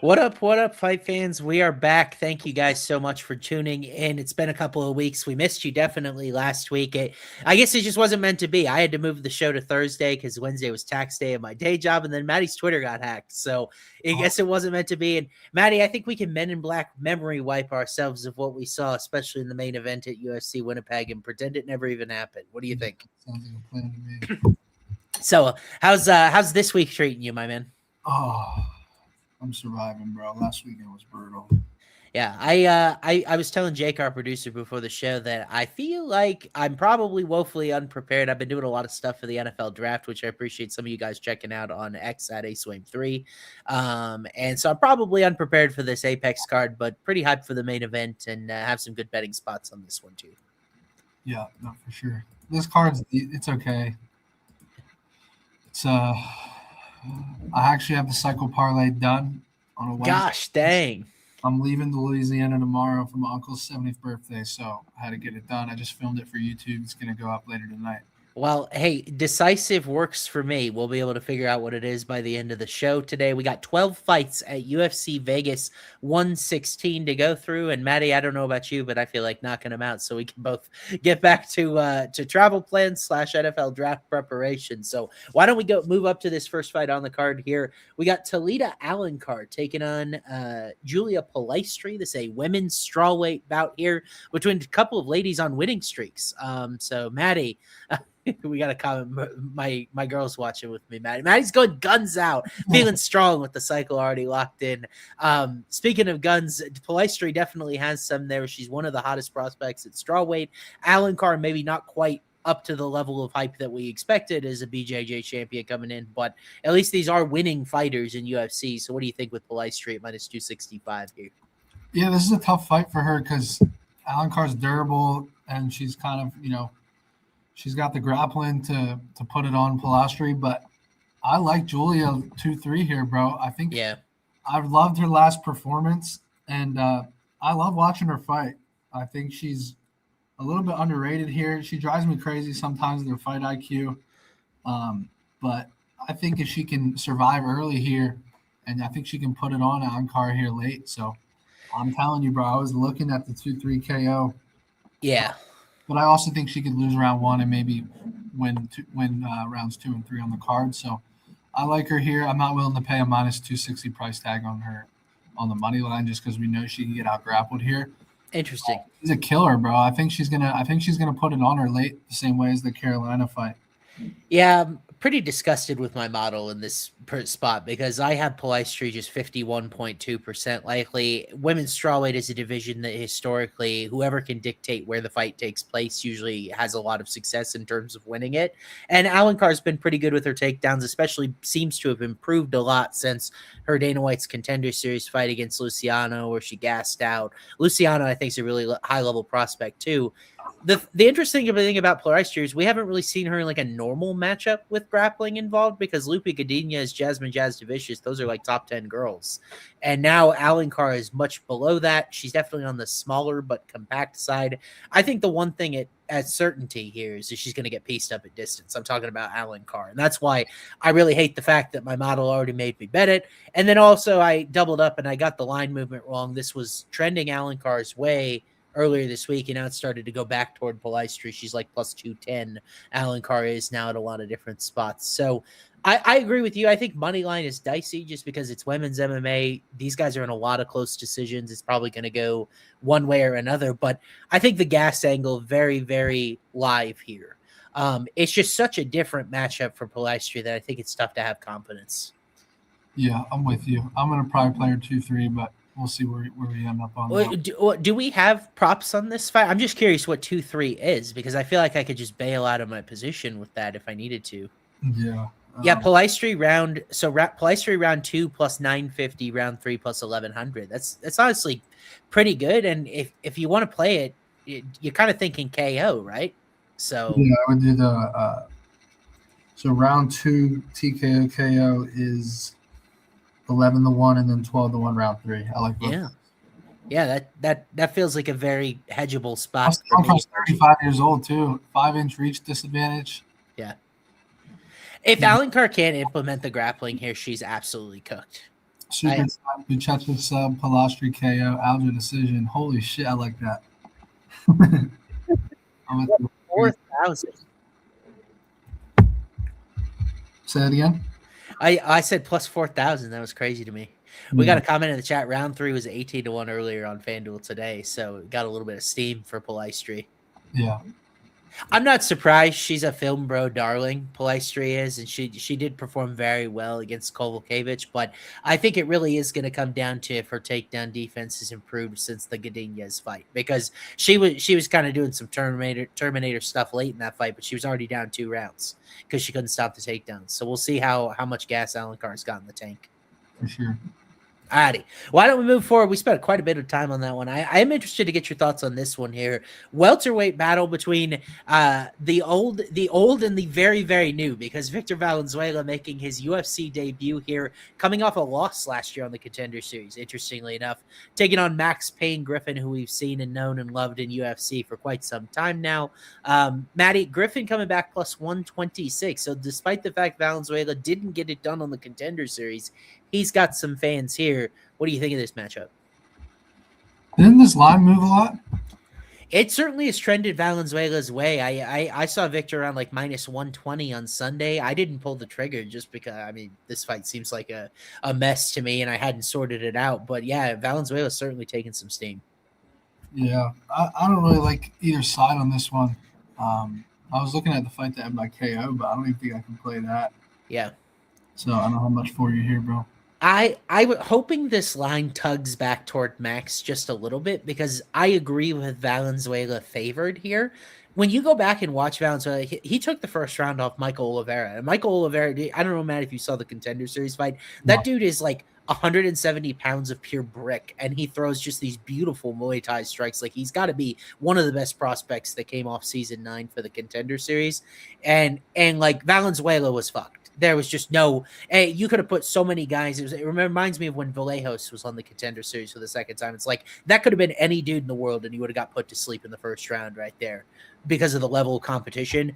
What up, fight fans? We are back. Thank you guys so much for tuning in. It's been a couple of weeks. We missed you definitely last week. I guess it just wasn't meant to be. I had to move the show to Thursday because Wednesday was tax day at my day job, and then Maddie's Twitter got hacked. So I guess it wasn't meant to be. And Maddie, I think we can Men in Black memory wipe ourselves of what we saw, especially in the main event at UFC Winnipeg, and pretend it never even happened. What do you think? Sounds like a plan to me. So how's this week treating you, my man? Oh, I'm surviving, bro. Last weekend was brutal. Yeah, I was telling Jake, our producer, before the show that I feel like I'm probably woefully unprepared. I've been doing a lot of stuff for the NFL draft, which I appreciate some of you guys checking out on X at Swaim3. And so I'm probably unprepared for this Apex card, but pretty hyped for the main event and have some good betting spots on this one too. Yeah, no, for sure. This card's it's okay. It's I actually have the cycle parlay done on a Wednesday. Gosh, dang. I'm leaving to Louisiana tomorrow for my uncle's 70th birthday, so I had to get it done. I just filmed it for YouTube. It's going to go up later tonight. Well, hey, decisive works for me. We'll be able to figure out what it is by the end of the show today. We got 12 fights at UFC Vegas 116 to go through. And Maddie, I don't know about you, but I feel like knocking them out so we can both get back to travel plans / NFL draft preparation. So why don't we move up to this first fight on the card here? We got Talita Alencar taking on Julia Polastri. This is a women's strawweight bout here between a couple of ladies on winning streaks. So Maddie, we got a comment. My girl's watching with me, Maddie. Maddie's going guns out, feeling strong with the cycle already locked in. Speaking of guns, Polastri definitely has some there. She's one of the hottest prospects at strawweight. Alencar maybe not quite up to the level of hype that we expected as a BJJ champion coming in, but at least these are winning fighters in UFC. So what do you think with Polastri at minus 265 here? Yeah, this is a tough fight for her because Alencar's durable and she's kind of, she's got the grappling to put it on Polastri, but I like Julia 2-3 here, bro. I think I've loved her last performance, and I love watching her fight. I think she's a little bit underrated here. She drives me crazy sometimes with her fight IQ, but I think if she can survive early here, and I think she can put it on Alencar here late. So I'm telling you, bro, I was looking at the 2-3 KO. Yeah. But I also think she could lose round one and maybe win rounds 2 and 3 on the card. So I like her here. I'm not willing to pay a minus 260 price tag on her on the money line just because we know she can get out grappled here. Interesting. She's a killer, bro. I think she's gonna put it on her late the same way as the Carolina fight. Yeah, I'm pretty disgusted with my model in this spot because I have Polastri just 51.2% likely. Women's strawweight is a division that historically whoever can dictate where the fight takes place usually has a lot of success in terms of winning it. And Alencar's been pretty good with her takedowns, especially seems to have improved a lot since her Dana White's Contender Series fight against Luciano where she gassed out. Luciano, I think, is a really high-level prospect too. The interesting thing about Polastri is we haven't really seen her in like a normal matchup with grappling involved because Lupe Godinez, Jasmine Jasdavicius, those are like top 10 girls. And now Alencar is much below that. She's definitely on the smaller but compact side. I think the one thing at certainty here is that she's going to get pieced up at distance. I'm talking about Alencar. And that's why I really hate the fact that my model already made me bet it. And then also I doubled up and I got the line movement wrong. This was trending Alencar's way earlier this week, and now it started to go back toward Polastri. She's like plus 210. Alencar is now at a lot of different spots. So I agree with you. I think money line is dicey just because it's women's MMA. These guys are in a lot of close decisions. It's probably going to go one way or another, but I think the gas angle very, very live here. It's just such a different matchup for Polastri that I think it's tough to have confidence. Yeah, I'm with you. I'm going to probably play her 2-3, but we'll see where we end up on. Do we have props on this fight? I'm just curious what 2-3 is because I feel like I could just bail out of my position with that if I needed to. Yeah. Polastri round 2 plus 950, round 3 plus 1100. That's honestly pretty good. And if you want to play it, you're kind of thinking KO, right? So yeah, I would do the so round 2 TKO KO is 11-1 and then 12-1 round 3. I like both. Yeah, that feels like a very hedgeable spot. I'm 35 years old too. 5-inch reach disadvantage. Yeah. If Alencar can't implement the grappling here, she's absolutely cooked. Super Buchecha sub, Polastri KO, Aljo decision. Holy shit, I like that. I'm with you. 4,000. Say it again. I said plus 4,000. That was crazy to me. We got a comment in the chat. Round 3 was 18-1 earlier on FanDuel today, so got a little bit of steam for Polastri. Yeah. I'm not surprised. She's a film bro darling, Polastri is, and she did perform very well against Kovalkiewicz, but I think it really is going to come down to if her takedown defense has improved since the Godinez fight, because she was kind of doing some Terminator stuff late in that fight, but she was already down 2 rounds because she couldn't stop the takedowns. So we'll see how much gas Alencar's got in the tank. For sure. Alrighty. Why don't we move forward? We spent quite a bit of time on that one. I am interested to get your thoughts on this one here. Welterweight battle between the old and the very, very new, because Victor Valenzuela making his UFC debut here, coming off a loss last year on the Contender Series, interestingly enough, taking on Max Payne Griffin, who we've seen and known and loved in UFC for quite some time now. Matty, Griffin coming back plus 126. So despite the fact Valenzuela didn't get it done on the Contender Series, he's got some fans here. What do you think of this matchup? Didn't this line move a lot? It certainly has trended Valenzuela's way. I saw Victor around like minus 120 on Sunday. I didn't pull the trigger just because, I mean, this fight seems like a mess to me and I hadn't sorted it out. But yeah, Valenzuela's certainly taking some steam. Yeah, I don't really like either side on this one. I was looking at the fight that ended by KO, but I don't even think I can play that. Yeah. So I don't know how much for you here, bro. I was hoping this line tugs back toward Max just a little bit, because I agree with Valenzuela favored here. When you go back and watch Valenzuela, he took the first round off Michael Oliveira. And Michael Oliveira, I don't know, Matt, if you saw the Contender Series fight. That dude is like 170 pounds of pure brick, and he throws just these beautiful Muay Thai strikes. Like, he's got to be one of the best prospects that came off season 9 for the Contender Series. And like, Valenzuela was fucked. There was just no. You could have put so many guys. It reminds me of when Vallejos was on the Contender Series for the second time. It's like that could have been any dude in the world, and he would have got put to sleep in the first round right there because of the level of competition.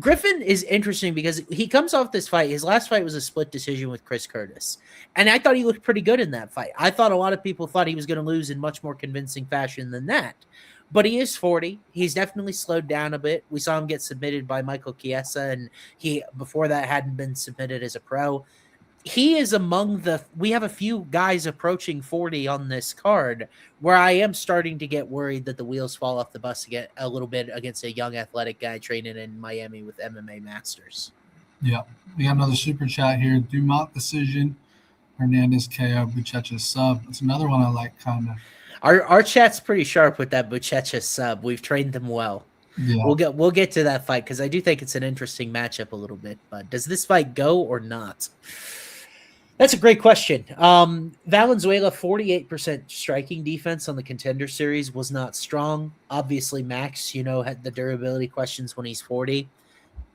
Griffin is interesting because he comes off this fight. His last fight was a split decision with Chris Curtis, and I thought he looked pretty good in that fight. I thought a lot of people thought he was going to lose in much more convincing fashion than that. But he is 40. He's definitely slowed down a bit. We saw him get submitted by Michael Chiesa, and he, before that, hadn't been submitted as a pro. He is among the – we have a few guys approaching 40 on this card where I am starting to get worried that the wheels fall off the bus again a little bit against a young athletic guy training in Miami with MMA Masters. Yeah. We got another super chat here. Dumont decision, Hernandez KO, Buchecha sub. It's another one I like kind of. Our chat's pretty sharp with that Buchecha sub. We've trained them well. Yeah. We'll get to that fight because I do think it's an interesting matchup a little bit. But does this fight go or not? That's a great question. Valenzuela, 48% striking defense on the Contender Series was not strong. Obviously, Max, had the durability questions when he's 40.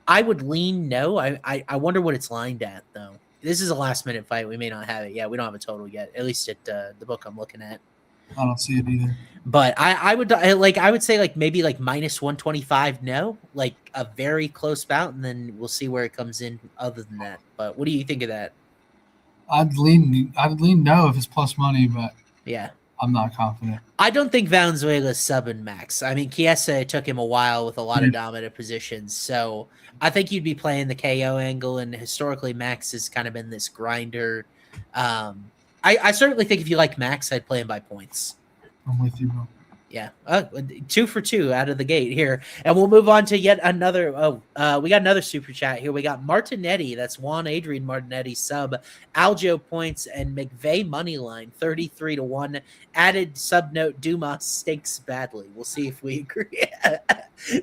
I would lean no. I wonder what it's lined at, though. This is a last-minute fight. We may not have it yet. We don't have a total yet, at least at the book I'm looking at. I don't see it either. But I would say maybe minus 125. No, like a very close bout, and then we'll see where it comes in. Other than that, but what do you think of that? I'd lean no if it's plus money, but yeah, I'm not confident. I don't think Valenzuela's subbing Max. I mean, Chiesa took him a while with a lot of dominant positions, so I think you'd be playing the KO angle. And historically, Max has kind of been this grinder. I certainly think if you like Max, I'd play him by points. I'm with you, bro. Yeah, 2 for 2 out of the gate here. And we'll move on to yet another. We got another super chat here. We got Martinetti. That's Juan Adrian Martinetti sub. Aljo points and McVey money line 33-1. Added sub note, Dumas stinks badly. We'll see if we agree.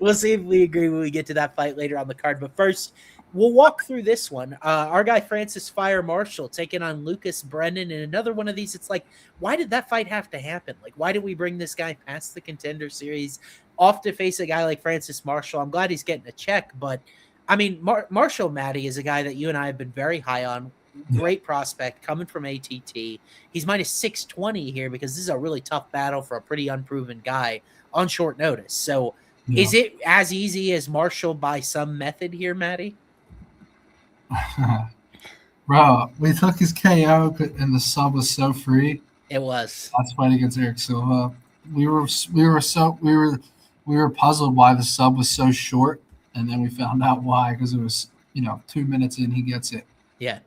We'll see if we agree when we get to that fight later on the card. But first, we'll walk through this one. Our guy Francis Fire Marshall taking on Lucas Brennan, and another one of these. It's like, why did that fight have to happen? Like, why did we bring this guy past the Contender Series off to face a guy like Francis Marshall? I'm glad he's getting a check, but I mean, Marshall Matty is a guy that you and I have been very high on. Great prospect coming from ATT. He's minus 620 here because this is a really tough battle for a pretty unproven guy on short notice. So, is it as easy as Marshall by some method here, Matty? Bro, we took his KO and the sub was so free. It was. That's fight against Eric Silva. We were puzzled why the sub was so short, and then we found out why, because it was 2 minutes in he gets it. Yeah.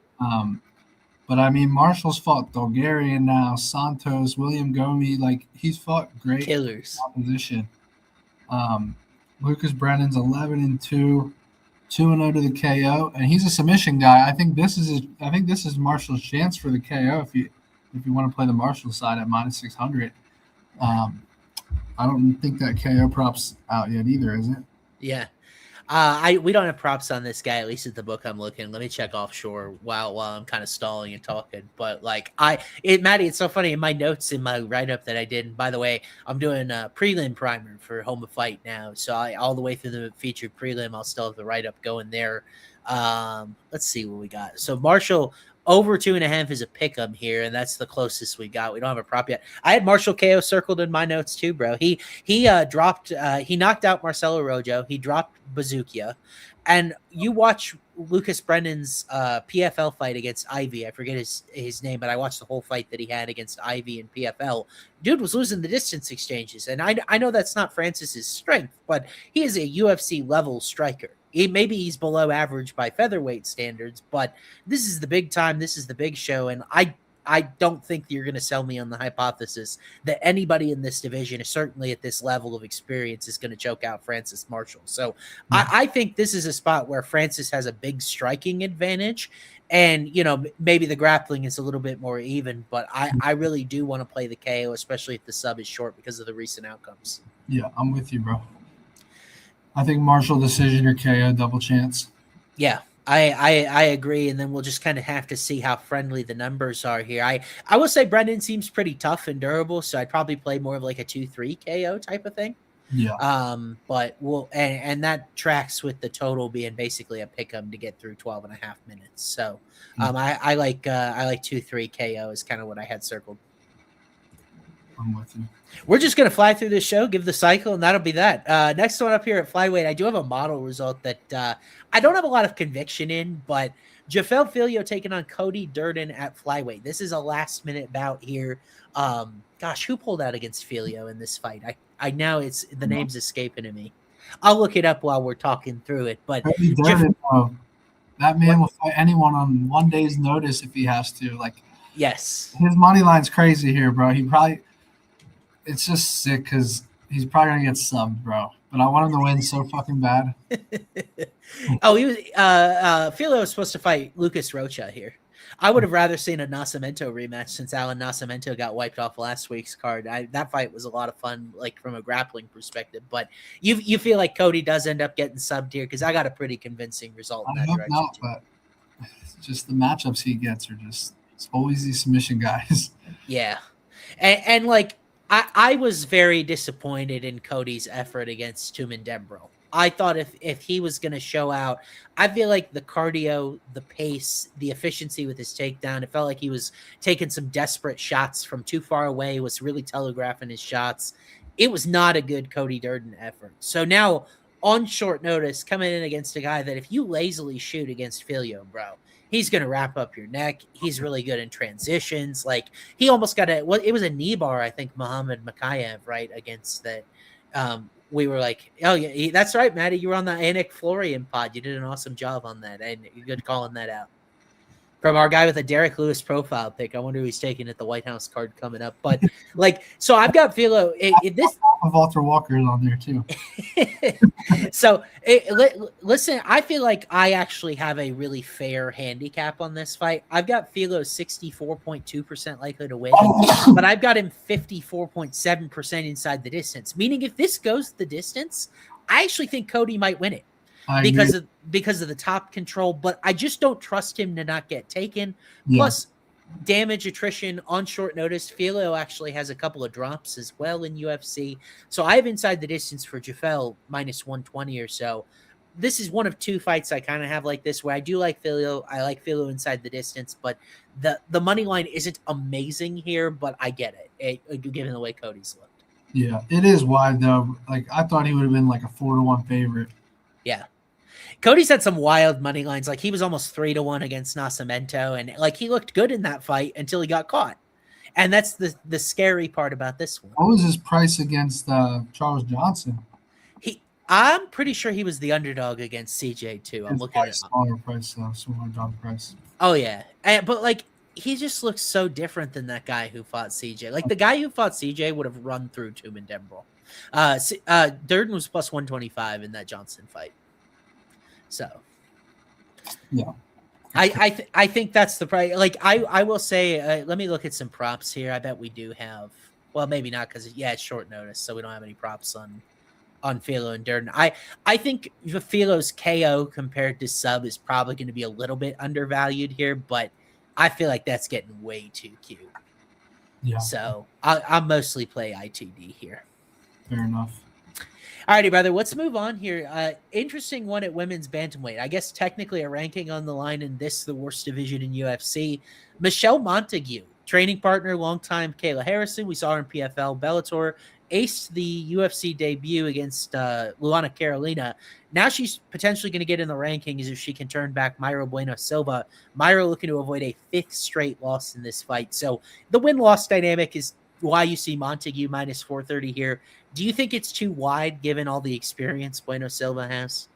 But I mean, Marshall's fought Bulgarian now, Santos, William Gomi, like he's fought great Killers. opposition. Lucas Brennan's 11-2, 2-0 to the KO, and he's a submission guy. I think this is Marshall's chance for the KO if you want to play the Marshall side at -600. I don't think that KO prop's out yet either, is it? Yeah. We don't have props on this guy, at least at the book I'm looking. Let me check offshore while I'm kind of stalling and talking. But Matty, it's so funny in my notes in my write-up that I did. And by the way, I'm doing a prelim primer for Home of Fight now. So all the way through the featured prelim, I'll still have the write-up going there. Let's see what we got. So Marshall over 2.5 is a pick'em here, and that's the closest we got. We don't have a prop yet. I had Marshall KO circled in my notes too, bro. He knocked out Marcelo Rojo. He dropped Bazookia. And you watch Lucas Brennan's PFL fight against Ivy. I forget his name, but I watched the whole fight that he had against Ivy in PFL. Dude was losing the distance exchanges. And I know that's not Francis's strength, but he is a UFC level striker. Maybe he's below average by featherweight standards, but this is the big time. This is the big show. And I don't think you're going to sell me on the hypothesis that anybody in this division, certainly at this level of experience, is going to choke out Francis Marshall. So I think this is a spot where Francis has a big striking advantage. And, maybe the grappling is a little bit more even, but I really do want to play the KO, especially if the sub is short because of the recent outcomes. Yeah, I'm with you, bro. I think Marshall decision or KO double chance. Yeah, I agree, and then we'll just kind of have to see how friendly the numbers are here. I will say Brennan seems pretty tough and durable, so I'd probably play more of like a 2-3 KO type of thing. Yeah. But we'll and that tracks with the total being basically a pick'em to get through 12.5 minutes. So I like 2-3 KO is kind of what I had circled. I'm with you. We're just going to fly through this show, give the cycle, and that'll be that. Next one up here at flyweight, I do have a model result that I don't have a lot of conviction in, but Jafel Filho taking on Cody Durden at flyweight. This is a last-minute bout here. Who pulled out against Filho in this fight? I know the name's escaping to me. I'll look it up while we're talking through it. But Durden, that man will fight anyone on 1 day's notice if he has to. Yes, his money line's crazy here, bro. It's just sick because he's probably gonna get subbed, bro. But I want him to win so fucking bad. He was Filho was supposed to fight Lucas Rocha here. I would have rather seen a Nascimento rematch since Alan Nascimento got wiped off last week's card. That fight was a lot of fun, from a grappling perspective. But you feel like Cody does end up getting subbed here because I got a pretty convincing result in that direction. Not, but just the matchups he gets are just it's always these submission guys. Yeah, and I was very disappointed in Cody's effort against Tumen Dembro. I thought if he was going to show out, I feel like the cardio, the pace, the efficiency with his takedown, it felt like he was taking some desperate shots from too far away, was really telegraphing his shots. It was not a good Cody Durden effort. So now, on short notice, coming in against a guy that if you lazily shoot against Filho, bro, he's going to wrap up your neck. He's really good in transitions. He almost got it was a knee bar, I think, Muhammad Makayev, right, against that. We were like, oh, yeah, that's right, Matty. You were on the Anik Florian pod. You did an awesome job on that, and you're good calling that out. From our guy with a Derek Lewis profile pick. I wonder who he's taking at the White House card coming up. But, so I've got Filho. Walter Walker is on there, too. So, listen, I feel like I actually have a really fair handicap on this fight. I've got Filho 64.2% likely to win, but I've got him 54.7% inside the distance, meaning if this goes the distance, I actually think Cody might win it. Because of the top control, but I just don't trust him to not get taken. Yeah. Plus, damage attrition on short notice. Filho actually has a couple of drops as well in UFC. So I have inside the distance for Jafel -120 or so. This is one of two fights I kind of have like this where I do like Filho. I like Filho inside the distance, but the money line isn't amazing here, but I get it given the way Cody's looked. Yeah, it is wide though. I thought he would have been like a 4-1 favorite. Yeah. Cody's had some wild money lines. Like he was almost 3-1 against Nascimento, and like he looked good in that fight until he got caught. And that's the scary part about this one. What was his price against Charles Johnson? I'm pretty sure he was the underdog against CJ too. I'm looking at it. Smaller price, smaller dog price. Oh yeah, but like he just looks so different than that guy who fought CJ. Like the guy who fought CJ would have run through Tumen Dembrel. Durden was plus 125 in that Johnson fight. So yeah, I think that's the price. Like I will say, let me look at some props here. I bet we do have. Well, maybe not because it's short notice, so we don't have any props on Filho and Durden. I think Filo's KO compared to sub is probably going to be a little bit undervalued here, but I feel like that's getting way too cute. Yeah. So I'll mostly play ITD here. Fair enough. Alrighty, brother. Let's move on here. Interesting one at women's bantamweight. I guess technically a ranking on the line in this, the worst division in UFC. Michelle Montague, training partner, longtime Kayla Harrison. We saw her in PFL, Bellator. Aced the UFC debut against Luana Carolina. Now she's potentially going to get in the rankings if she can turn back Mayra Bueno Silva. Mayra looking to avoid a 5th straight loss in this fight. So the win-loss dynamic is why you see Montague minus 430 here. Do you think it's too wide given all the experience Bueno Silva has?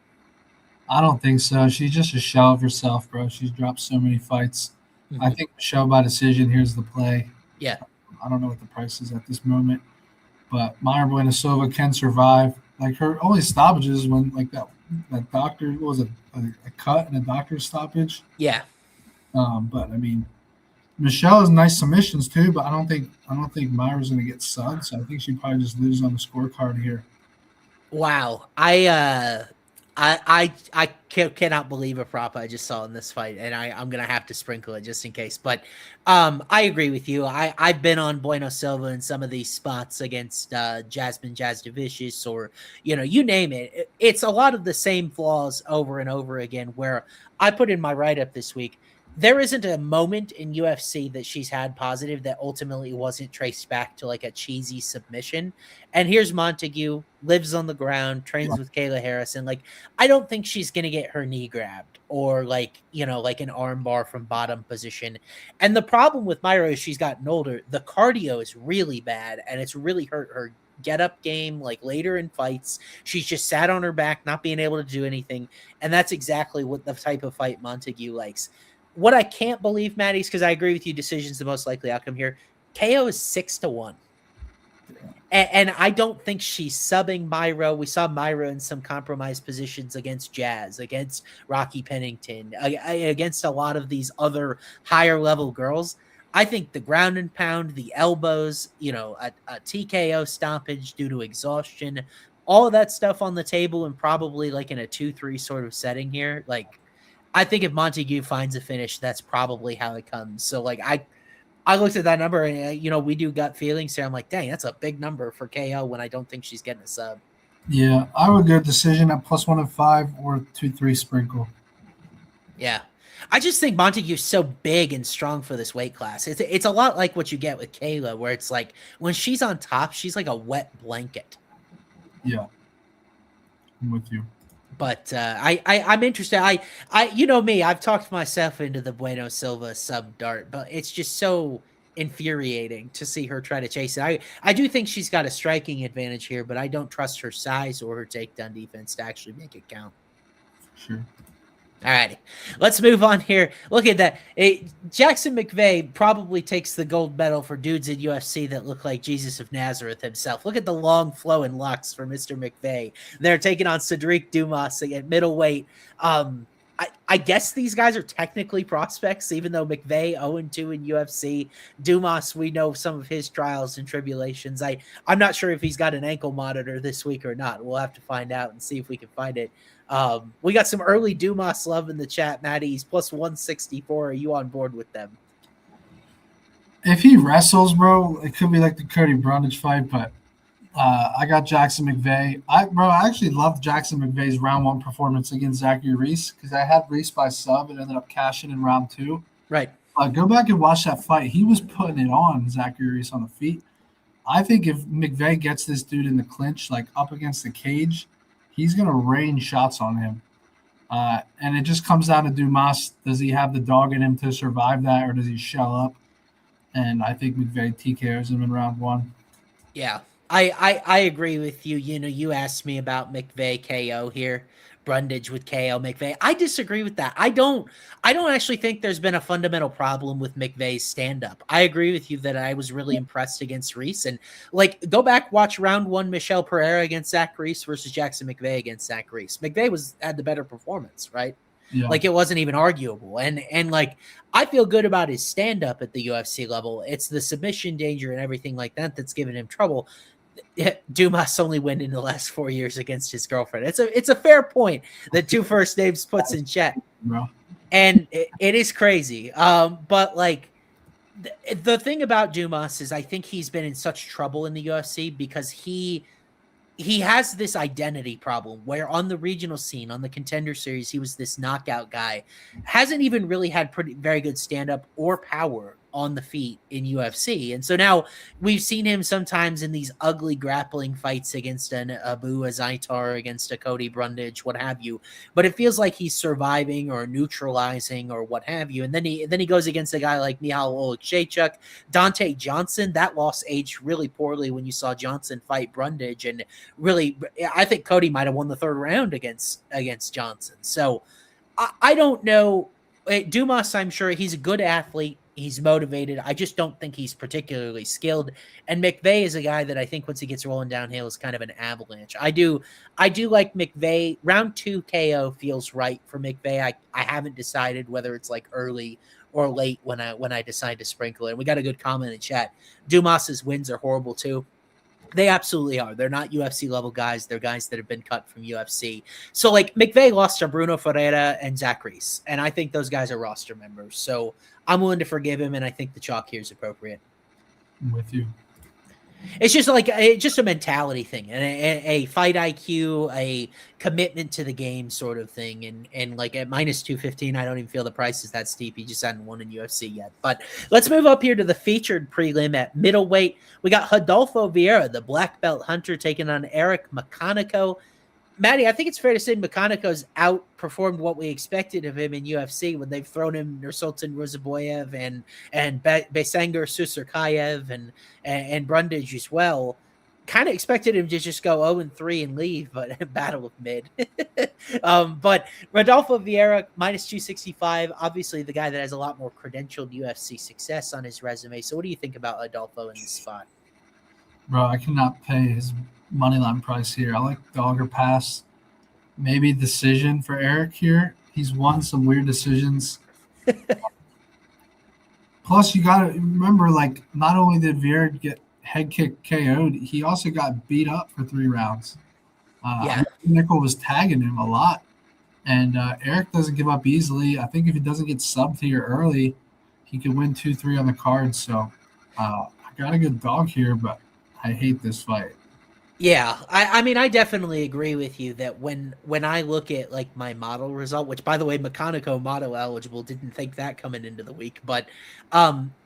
I don't think so. She's just a shell of herself, bro. She's dropped so many fights. Mm-hmm. I think Michelle by decision here's the play. Yeah. I don't know what the price is at this moment. But Mayra Bueno Silva can survive. Like her only stoppages when like that doctor was a cut and a doctor's stoppage. Yeah. But I mean, Michelle has nice submissions too. But I don't think Mayra's gonna get subbed. So I think she probably just loses on the scorecard here. Wow. I cannot believe a prop I just saw in this fight, and I'm gonna have to sprinkle it just in case. But I agree with you. I've been on Bueno Silva in some of these spots against Jasmine Jasdavicius, or you name it. It's a lot of the same flaws over and over again. Where I put in my write up this week, there isn't a moment in UFC that she's had positive that ultimately wasn't traced back to like a cheesy submission. And here's Montague, lives on the ground, trains with Kayla Harrison. Like, I don't think she's going to get her knee grabbed or like an arm bar from bottom position. And the problem with Mayra is she's gotten older. The cardio is really bad, and it's really hurt her get up game. Like later in fights, she's just sat on her back, not being able to do anything. And that's exactly what the type of fight Montague likes. What I can't believe, Matty, is because I agree with you, decision's the most likely outcome here. KO is 6-1. And I don't think she's subbing Mayra. We saw Mayra in some compromised positions against Jazz, against Rocky Pennington, against a lot of these other higher level girls. I think the ground and pound, the elbows, a TKO stoppage due to exhaustion, all of that stuff on the table, and probably like in a 2-3 sort of setting here. Like, I think if Montague finds a finish, that's probably how it comes. So, like, I looked at that number, and, we do gut feelings here. I'm like, dang, that's a big number for KO when I don't think she's getting a sub. Yeah, I would go decision at plus 105 or 2-3 sprinkle. Yeah. I just think Montague's so big and strong for this weight class. It's a lot like what you get with Kayla, where it's like when she's on top, she's like a wet blanket. Yeah. I'm with you. But I'm interested. I me, I've talked myself into the Bueno Silva sub dart, but it's just so infuriating to see her try to chase it. I do think she's got a striking advantage here, but I don't trust her size or her takedown defense to actually make it count. Sure. All right, let's move on here. Look at that. Jackson McVey probably takes the gold medal for dudes in UFC that look like Jesus of Nazareth himself. Look at the long flowing locks for Mr. McVey. They're taking on Cedric Dumas at middleweight. I guess these guys are technically prospects, even though McVey 0-2 in UFC. Dumas, we know some of his trials and tribulations. I'm not sure if he's got an ankle monitor this week or not. We'll have to find out and see if we can find it. We got some early Dumas love in the chat, Matty. He's plus 164. Are you on board with them? If he wrestles, bro, it could be like the Cody Brundage fight, but I got Jackson McVey. I actually loved Jackson McVey's round 1 performance against Zachary Reese because I had Reese by sub and ended up cashing in round 2. Right. Go back and watch that fight. He was putting it on Zachary Reese on the feet. I think if McVey gets this dude in the clinch, like up against the cage, he's going to rain shots on him. And it just comes down to Dumas. Does he have the dog in him to survive that, or does he shell up? And I think McVey TKOs him in round 1. Yeah, I agree with you. You know, you asked me about McVey KO here, Brundage with KO McVey. I disagree with that. I don't actually think there's been a fundamental problem with McVey's stand up. I agree with you that I was really impressed against Reese, and like go back watch round 1 Michel Pereira against Zach Reese versus Jackson McVey against Zach Reese. McVey had the better performance, right? Yeah. Like it wasn't even arguable. And like I feel good about his stand up at the UFC level. It's the submission danger and everything like that that's given him trouble. Dumas only win in the last 4 years against his girlfriend. It's a fair point that Two First Names puts in chat. Bro. And it is crazy. But like the thing about Dumas is I think he's been in such trouble in the UFC because he has this identity problem where on the regional scene, on the Contender Series, he was this knockout guy. Hasn't even really had very good stand-up or power on the feet in UFC. And so now we've seen him sometimes in these ugly grappling fights against an Abu Azaitar, against a Cody Brundage, what have you. But it feels like he's surviving or neutralizing or what have you. And then he goes against a guy like Michal Olakshechuk, Dante Johnson. That loss aged really poorly when you saw Johnson fight Brundage. And really, I think Cody might have won the 3rd round against Johnson. So I don't know. Dumas, I'm sure he's a good athlete. He's motivated. I just don't think he's particularly skilled. And McVey is a guy that I think once he gets rolling downhill is kind of an avalanche. I do like McVey. Round 2 KO feels right for McVey. I haven't decided whether it's like early or late when I decide to sprinkle it. We got a good comment in chat. Dumas's wins are horrible too. They absolutely are. They're not UFC level guys. They're guys that have been cut from UFC. So like McVey lost to Bruno Ferreira and Zach Reese, and I think those guys are roster members. So I'm willing to forgive him, and I think the chalk here is appropriate. I'm with you. It's just like just a mentality thing, and a fight IQ, a commitment to the game sort of thing. And like at minus 215, I don't even feel the price is that steep. He just hadn't won in UFC yet. But let's move up here to the featured prelim at middleweight. We got Rodolfo Vieira, the black belt hunter, taking on Eric McConico. Matty, I think it's fair to say McConico's outperformed what we expected of him in UFC when they've thrown him Nursultan Ruzaboyev and Besengar Susurkayev and Brundage as well. Kind of expected him to just go 0-3 and leave, but battle of mid. But Rodolfo Vieira, minus 265, obviously the guy that has a lot more credentialed UFC success on his resume. So what do you think about Rodolfo in this spot? Bro, I cannot pay his moneyline price here. I like dogger pass, maybe decision for Eric here. He's won some weird decisions. Plus, you got to remember, like, not only did Vieira get head kick KO'd, he also got beat up for 3 rounds. Nickel was tagging him a lot, and Eric doesn't give up easily. I think if he doesn't get subbed here early, he could win 2-3 on the card. So I got a good dog here, but I hate this fight. Yeah, I mean, I definitely agree with you that when I look at like my model result, which by the way, McConico model eligible, didn't think that coming into the week, but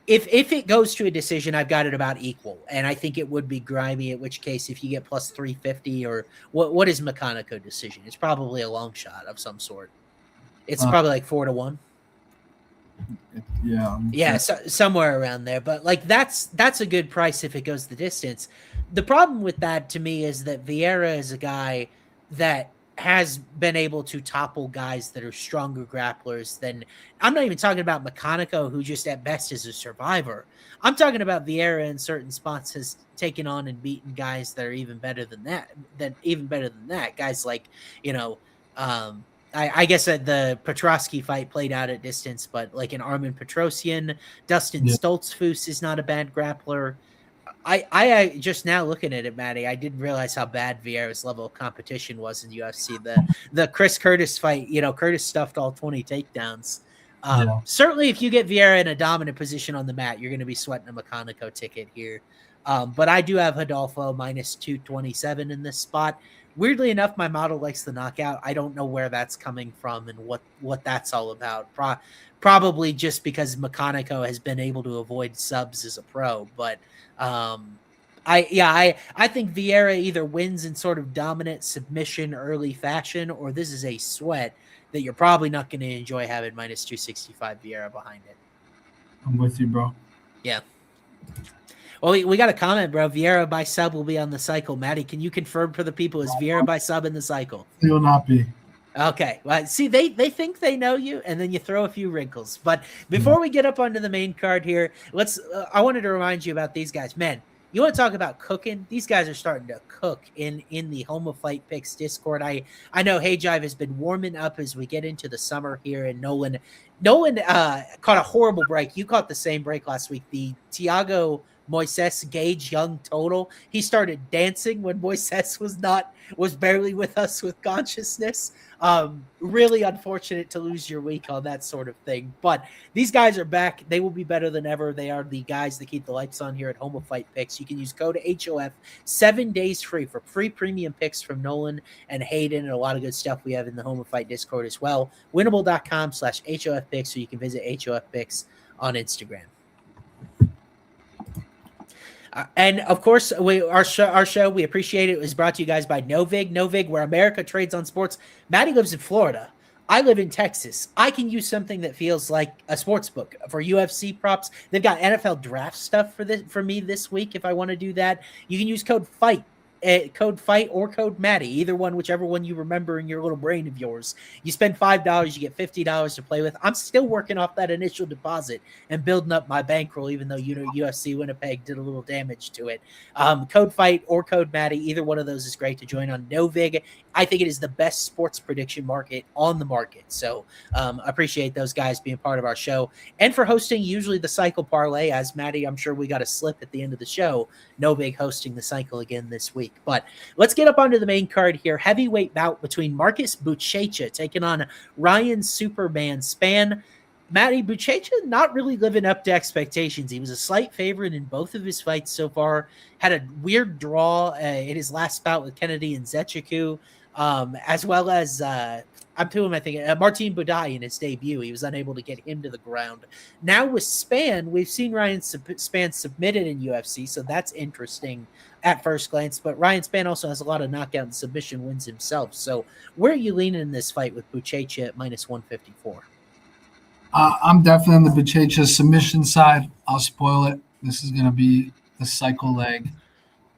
if it goes to a decision, I've got it about equal, and I think it would be grimy. At which case, if you get plus 350 or what is McConico decision? It's probably a long shot of some sort. It's probably like 4-1. Yeah, so, somewhere around there. But like that's a good price if it goes the distance. The problem with that to me is that Vieira is a guy that has been able to topple guys that are stronger grapplers than. I'm not even talking about McConico, who just at best is a survivor. I'm talking about Vieira in certain spots has taken on and beaten guys that are even better than that. Guys like, you know, I guess that the Petrosky fight played out at distance, but like an Armin Petrosian, Dustin Stoltzfus is not a bad grappler. I just now looking at it, Matty, I didn't realize how bad Vieira's level of competition was in UFC. The Chris Curtis fight, you know, Curtis stuffed all 20 takedowns. Certainly, if you get Vieira in a dominant position on the mat, you're going to be sweating a McConico ticket here. But I do have Rodolfo minus 227 in this spot. Weirdly enough, my model likes the knockout. I don't know where that's coming from and what that's all about. Probably just because McConico has been able to avoid subs as a pro. But I think Vieira either wins in sort of dominant submission early fashion, or this is a sweat. that you're probably not going to enjoy having minus 265 Vieira behind it. I'm with you, bro. Yeah. Well, we got a comment, bro. Vieira by sub will be on the cycle. Matty, can you confirm for the people, is Vieira by sub in the cycle? He will not be. Okay. Well, see, they think they know you, and then you throw a few wrinkles. But before we get up onto the main card here, I wanted to remind you about these guys. Man, you want to talk about cooking? These guys are starting to cook in the Home of Fight Picks Discord. I know Hey Jive has been warming up as we get into the summer here, and Nolan caught a horrible break. You caught the same break last week. The Thiago Moises Gage Young total. He started dancing when Moises was barely with us with consciousness. Really unfortunate to lose your week on that sort of thing. But these guys are back. They will be better than ever. They are the guys that keep the lights on here at Home of Fight Picks. You can use code HOF 7 days free for free premium picks from Nolan and Hayden and a lot of good stuff we have in the Home of Fight Discord as well. Winnable.com/HOF Picks, so you can visit HOF Picks on Instagram. And of course, our show, we appreciate it. It was brought to you guys by Novig. Novig, where America trades on sports. Matty lives in Florida. I live in Texas. I can use something that feels like a sports book for UFC props. They've got NFL draft stuff for me this week. If I want to do that, you can use code FIGHT or code Matty, either one, whichever one you remember in your little brain of yours. You spend $5, you get $50 to play with. I'm still working off that initial deposit and building up my bankroll, even though UFC Winnipeg did a little damage to it. Code FIGHT or code Matty, either one of those is great to join on Novig. I think it is the best sports prediction market on the market. So appreciate those guys being part of our show and for hosting usually the cycle parlay. As Matty, I'm sure we got a slip at the end of the show. Novig hosting the cycle again this week. But let's get up onto the main card here. Heavyweight bout between Marcus Buchecha taking on Ryan Superman Spann. Matty, Buchecha not really living up to expectations. He was a slight favorite in both of his fights so far. Had a weird draw in his last bout with Kennedy and Zechiku, as well as Martin Budai in his debut. He was unable to get him to the ground. Now with Spann, we've seen Ryan Spann submitted in UFC, so that's interesting at first glance. But Ryan Spann also has a lot of knockout and submission wins himself. So where are you leaning in this fight with Buchecha at minus 154? I'm definitely on the Buchecha submission side. I'll spoil it. This is going to be the cycle leg.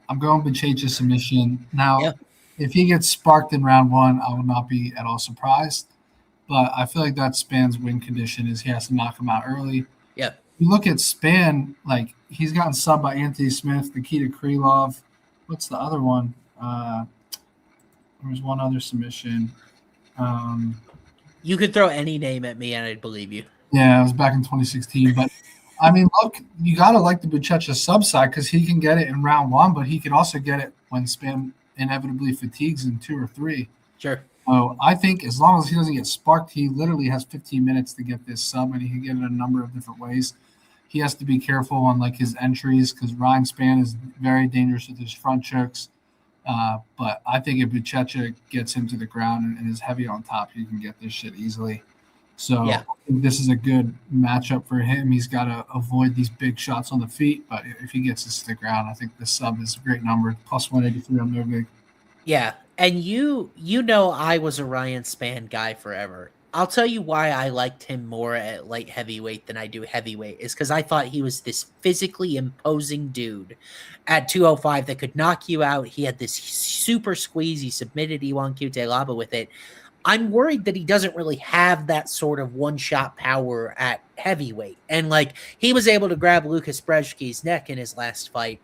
I'm going Buchecha submission. Now, If he gets sparked in round one, I will not be at all surprised. But I feel like that Spann's win condition is he has to knock him out early. Yeah. You look at Spann, like he's gotten subbed by Anthony Smith, Nikita Krylov. What's the other one? There's one other submission. You could throw any name at me and I'd believe you. Yeah, it was back in 2016. But, I mean, look, you got to like the Buchecha sub side because he can get it in round one, but he can also get it when Spann inevitably fatigues in 2 or 3. Sure. So I think as long as he doesn't get sparked, he literally has 15 minutes to get this sub, and he can get it a number of different ways. He has to be careful on like his entries because Ryan Spann is very dangerous with his front chokes. But I think if Buchecha gets him to the ground and is heavy on top, he can get this shit easily. So I think this is a good matchup for him. He's got to avoid these big shots on the feet, but if he gets this to the ground, I think the sub is a great number, plus 183 on Novig. Yeah, and you know I was a Ryan Spann guy forever. I'll tell you why I liked him more at light heavyweight than I do heavyweight is because I thought he was this physically imposing dude at 205 that could knock you out. He had this super squeeze. He submitted Iwan Cutelaba with it. I'm worried that he doesn't really have that sort of one-shot power at heavyweight. And, like, he was able to grab Lucas Brzeski's neck in his last fight.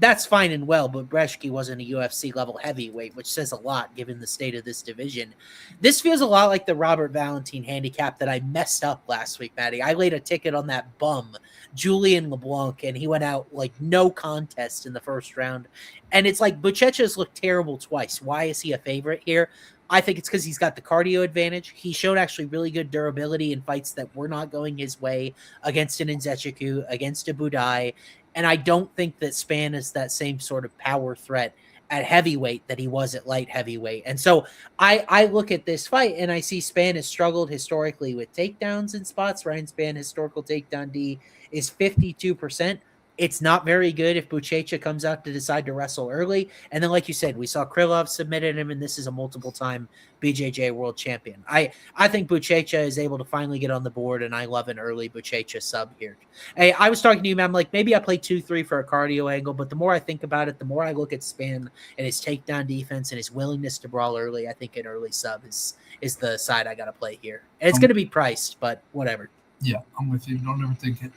That's fine and well, but Brzeski wasn't a UFC-level heavyweight, which says a lot given the state of this division. This feels a lot like the Robert Valentin handicap that I messed up last week, Matty. I laid a ticket on that bum, Julian LeBlanc, and he went out like no contest in the first round. And it's like Buchecha's looked terrible twice. Why is he a favorite here? I think it's because he's got the cardio advantage. He showed actually really good durability in fights that were not going his way against an Nzechiku, against a Budai. And I don't think that Spann is that same sort of power threat at heavyweight that he was at light heavyweight. And so I look at this fight and I see Spann has struggled historically with takedowns in spots. Ryan Spann historical takedown D is 52%. It's not very good if Buchecha comes out to decide to wrestle early. And then, like you said, we saw Krylov submitted him, and this is a multiple-time BJJ world champion. I think Buchecha is able to finally get on the board, and I love an early Buchecha sub here. Hey, I was talking to you, man. I'm like, maybe I play 2-3 for a cardio angle, but the more I think about it, the more I look at Spann and his takedown defense and his willingness to brawl early. I think an early sub is the side I got to play here. And it's going to be priced, but whatever. Yeah, I'm with you. Don't overthink it.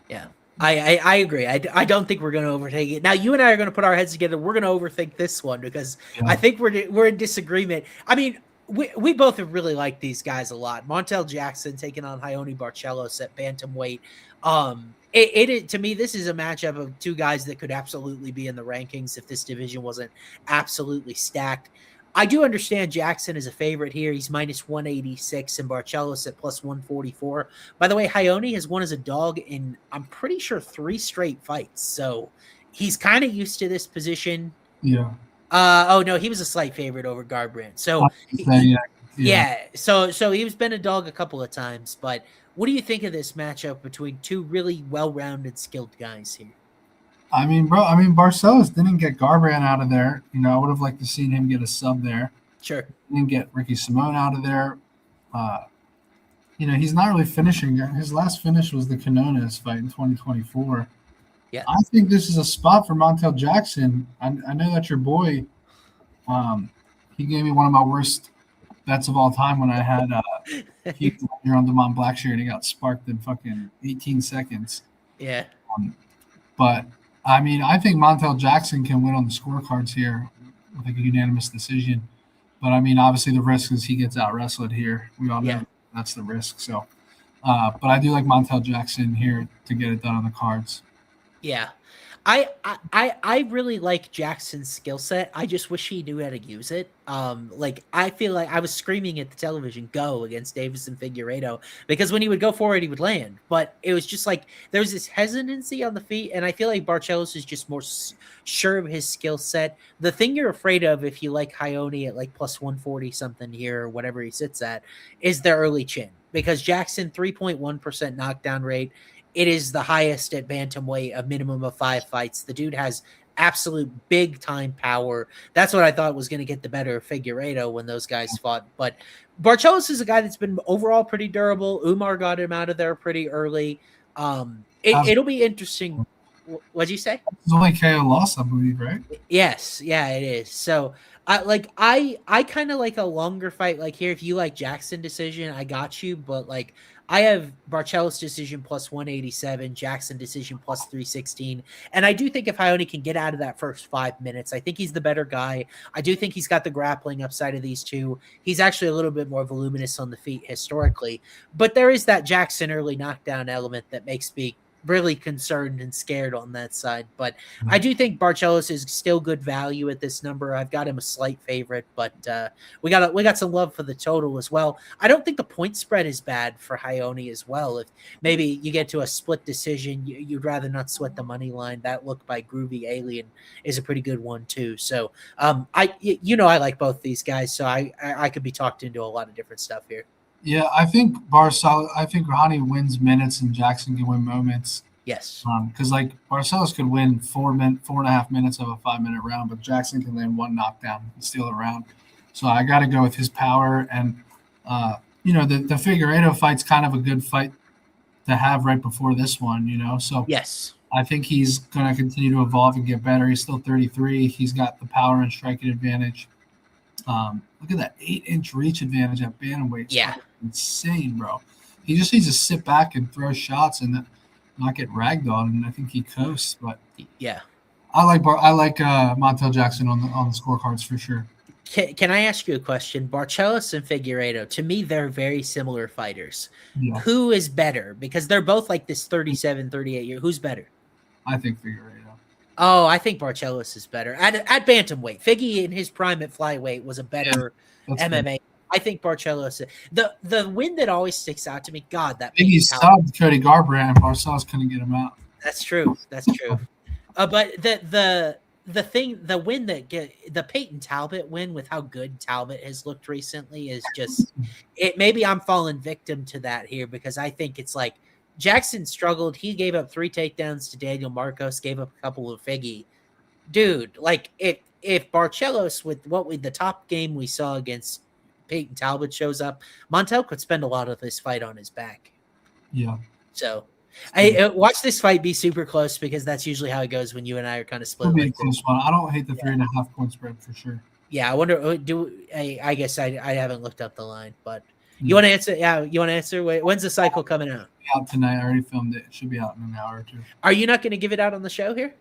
Yeah. I agree. I don't think we're going to overtake it. Now, you and I are going to put our heads together. We're going to overthink this one because I think we're in disagreement. I mean, we both have really liked these guys a lot. Montel Jackson taking on Raoni Barcelos at bantamweight. To me, this is a matchup of two guys that could absolutely be in the rankings if this division wasn't absolutely stacked. I do understand Jackson is a favorite here. He's minus 186 and Barcelos at plus 144. By the way, Raoni has won as a dog in, I'm pretty sure, 3 straight fights. So he's kind of used to this position. Yeah. Oh no, he was a slight favorite over Garbrandt. So So he's been a dog a couple of times. But what do you think of this matchup between two really well-rounded, skilled guys here? I mean, Barcelos didn't get Garbrandt out of there. I would have liked to seen him get a sub there. Sure. Didn't get Ricky Simone out of there. He's not really finishing. His last finish was the Canones fight in 2024. Yeah. I think this is a spot for Montel Jackson. I know that's your boy. He gave me one of my worst bets of all time when I had Heath Ledger on Dumont Blackshear and he got sparked in fucking 18 seconds. Yeah. But I mean, I think Montel Jackson can win on the scorecards here with a unanimous decision. But I mean, obviously the risk is he gets out wrestled here. We all know that's the risk. So, but I do like Montel Jackson here to get it done on the cards. Yeah. I really like Jackson's skill set. I just wish he knew how to use it. I feel like I was screaming at the television, go against Davis and Figueiredo, because when he would go forward, he would land. But it was just like there was this hesitancy on the feet, and I feel like Barcelos is just more sure of his skill set. The thing you're afraid of if you like Raoni at like plus 140 something here or whatever he sits at is the early chin, because Jackson 3.1% knockdown rate. It is the highest at bantamweight, a minimum of 5 fights. The dude has absolute big-time power. That's what I thought was going to get the better of Figueiredo when those guys fought. But Barcelos is a guy that's been overall pretty durable. Umar got him out of there pretty early. It'll be interesting. What'd you say? It's only KO loss, I believe, right? Yes. Yeah, it is. So I kind of like a longer fight. Like here, if you like Jackson decision, I got you. But like, I have Barcelos decision plus 187, Jackson decision plus 316. And I do think if Raoni can get out of that first 5 minutes, I think he's the better guy. I do think he's got the grappling upside of these two. He's actually a little bit more voluminous on the feet historically. But there is that Jackson early knockdown element that makes me really concerned and scared on that side. But I do think Barcelos is still good value at this number. I've got him a slight favorite, but we got some love for the total as well. I don't think the point spread is bad for Raoni as well. If maybe you get to a split decision, you'd rather not sweat the money line. That look by Groovy Alien is a pretty good one too. So I like both these guys, so I could be talked into a lot of different stuff here. Yeah, I think Raoni wins minutes and Jackson can win moments. Yes. Because like Barcelos could win 4.5 minutes of a 5-minute round, but Jackson can land one knockdown and steal a round. So I got to go with his power. And the Figueiredo fight's kind of a good fight to have right before this one. So yes, I think he's going to continue to evolve and get better. He's still 33. He's got the power and striking advantage. Look at that 8-inch reach advantage at bantamweight. Yeah. Insane, bro. He just needs to sit back and throw shots and not get ragdolled, and I think he coasts. But yeah, I like Montel Jackson on the scorecards for sure. Can I ask you a question? Barcelos and Figueiredo, to me, they're very similar fighters. Yeah. Who is better? Because they're both like this 37, 38 year. Who's better? I think Figueiredo. Oh, I think Barcelos is better at bantamweight. Figgy in his prime at flyweight was a better MMA. Good. I think Barcelos. The win that always sticks out to me. God, that Figgy stopped Cody Garbrandt and Barcelos couldn't get him out. That's true. But the win the Peyton Talbot win with how good Talbot has looked recently is just it. Maybe I'm falling victim to that here because I think it's like Jackson struggled. He gave up 3 takedowns to Daniel Marcos, gave up a couple of Figgy. Dude, like if Barcelos with the top game we saw against Peyton Talbot shows up, Montague could spend a lot of this fight on his back. Yeah. So I watch this fight be super close because that's usually how it goes when you and I are kind of split. It'll be a close one. I don't hate the 3.5 point spread for sure. Yeah, I wonder. I guess I haven't looked up the line, but you want to answer? Yeah, you want to answer? When's the cycle coming out? Out tonight. I already filmed it. It should be out in an hour or two. Are you not going to give it out on the show here?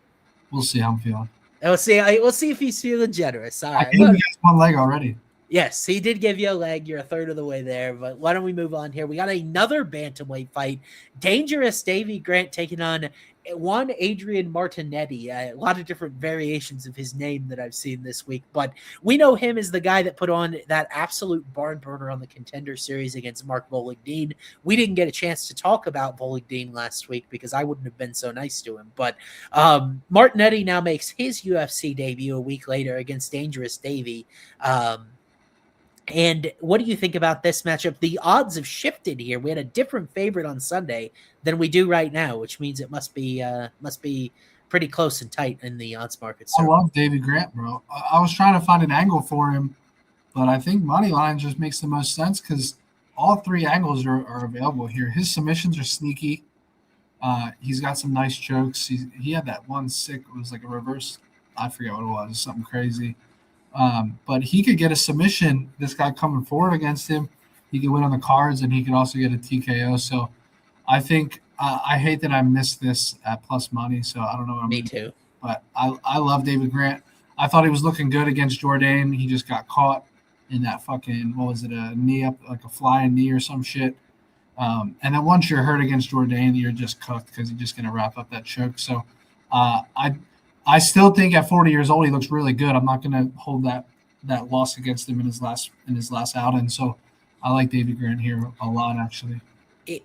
We'll see how I'm feeling. We'll see. We'll see if he's feeling generous. All right. I gave you guys one leg already. Yes, he did give you a leg. You're a third of the way there. But why don't we move on here? We got another bantamweight fight. Dangerous Davy Grant taking on one Adrian Martinetti. A lot of different variations of his name that I've seen this week. But we know him as the guy that put on that absolute barn burner on the Contender Series against Mark Volagdin. We didn't get a chance to talk about Volagdin last week because I wouldn't have been so nice to him. But Martinetti now makes his UFC debut a week later against Dangerous Davy. And what do you think about this matchup? The odds have shifted here. We had a different favorite on Sunday than we do right now, which means it must be pretty close and tight in the odds market. I love Davy Grant, bro. I was trying to find an angle for him, but I think money line just makes the most sense because all 3 angles are available here. His submissions are sneaky. He's got some nice chokes. He had that one sick. It was like a reverse. I forget what it was. Something crazy. But he could get a submission. This guy coming forward against him, he could win on the cards, and he could also get a TKO. So I think I hate that I missed this at plus money. So I don't know. Me too. But I love David Grant. I thought he was looking good against Jourdain. He just got caught in that fucking, what was it, a knee up, like a flying knee or some shit. And then once you're hurt against Jourdain, you're just cooked because he's just going to wrap up that choke. So I still think at 40 years old he looks really good. I'm not going to hold that loss against him in his last outing. So I like Davy Grant here a lot, actually.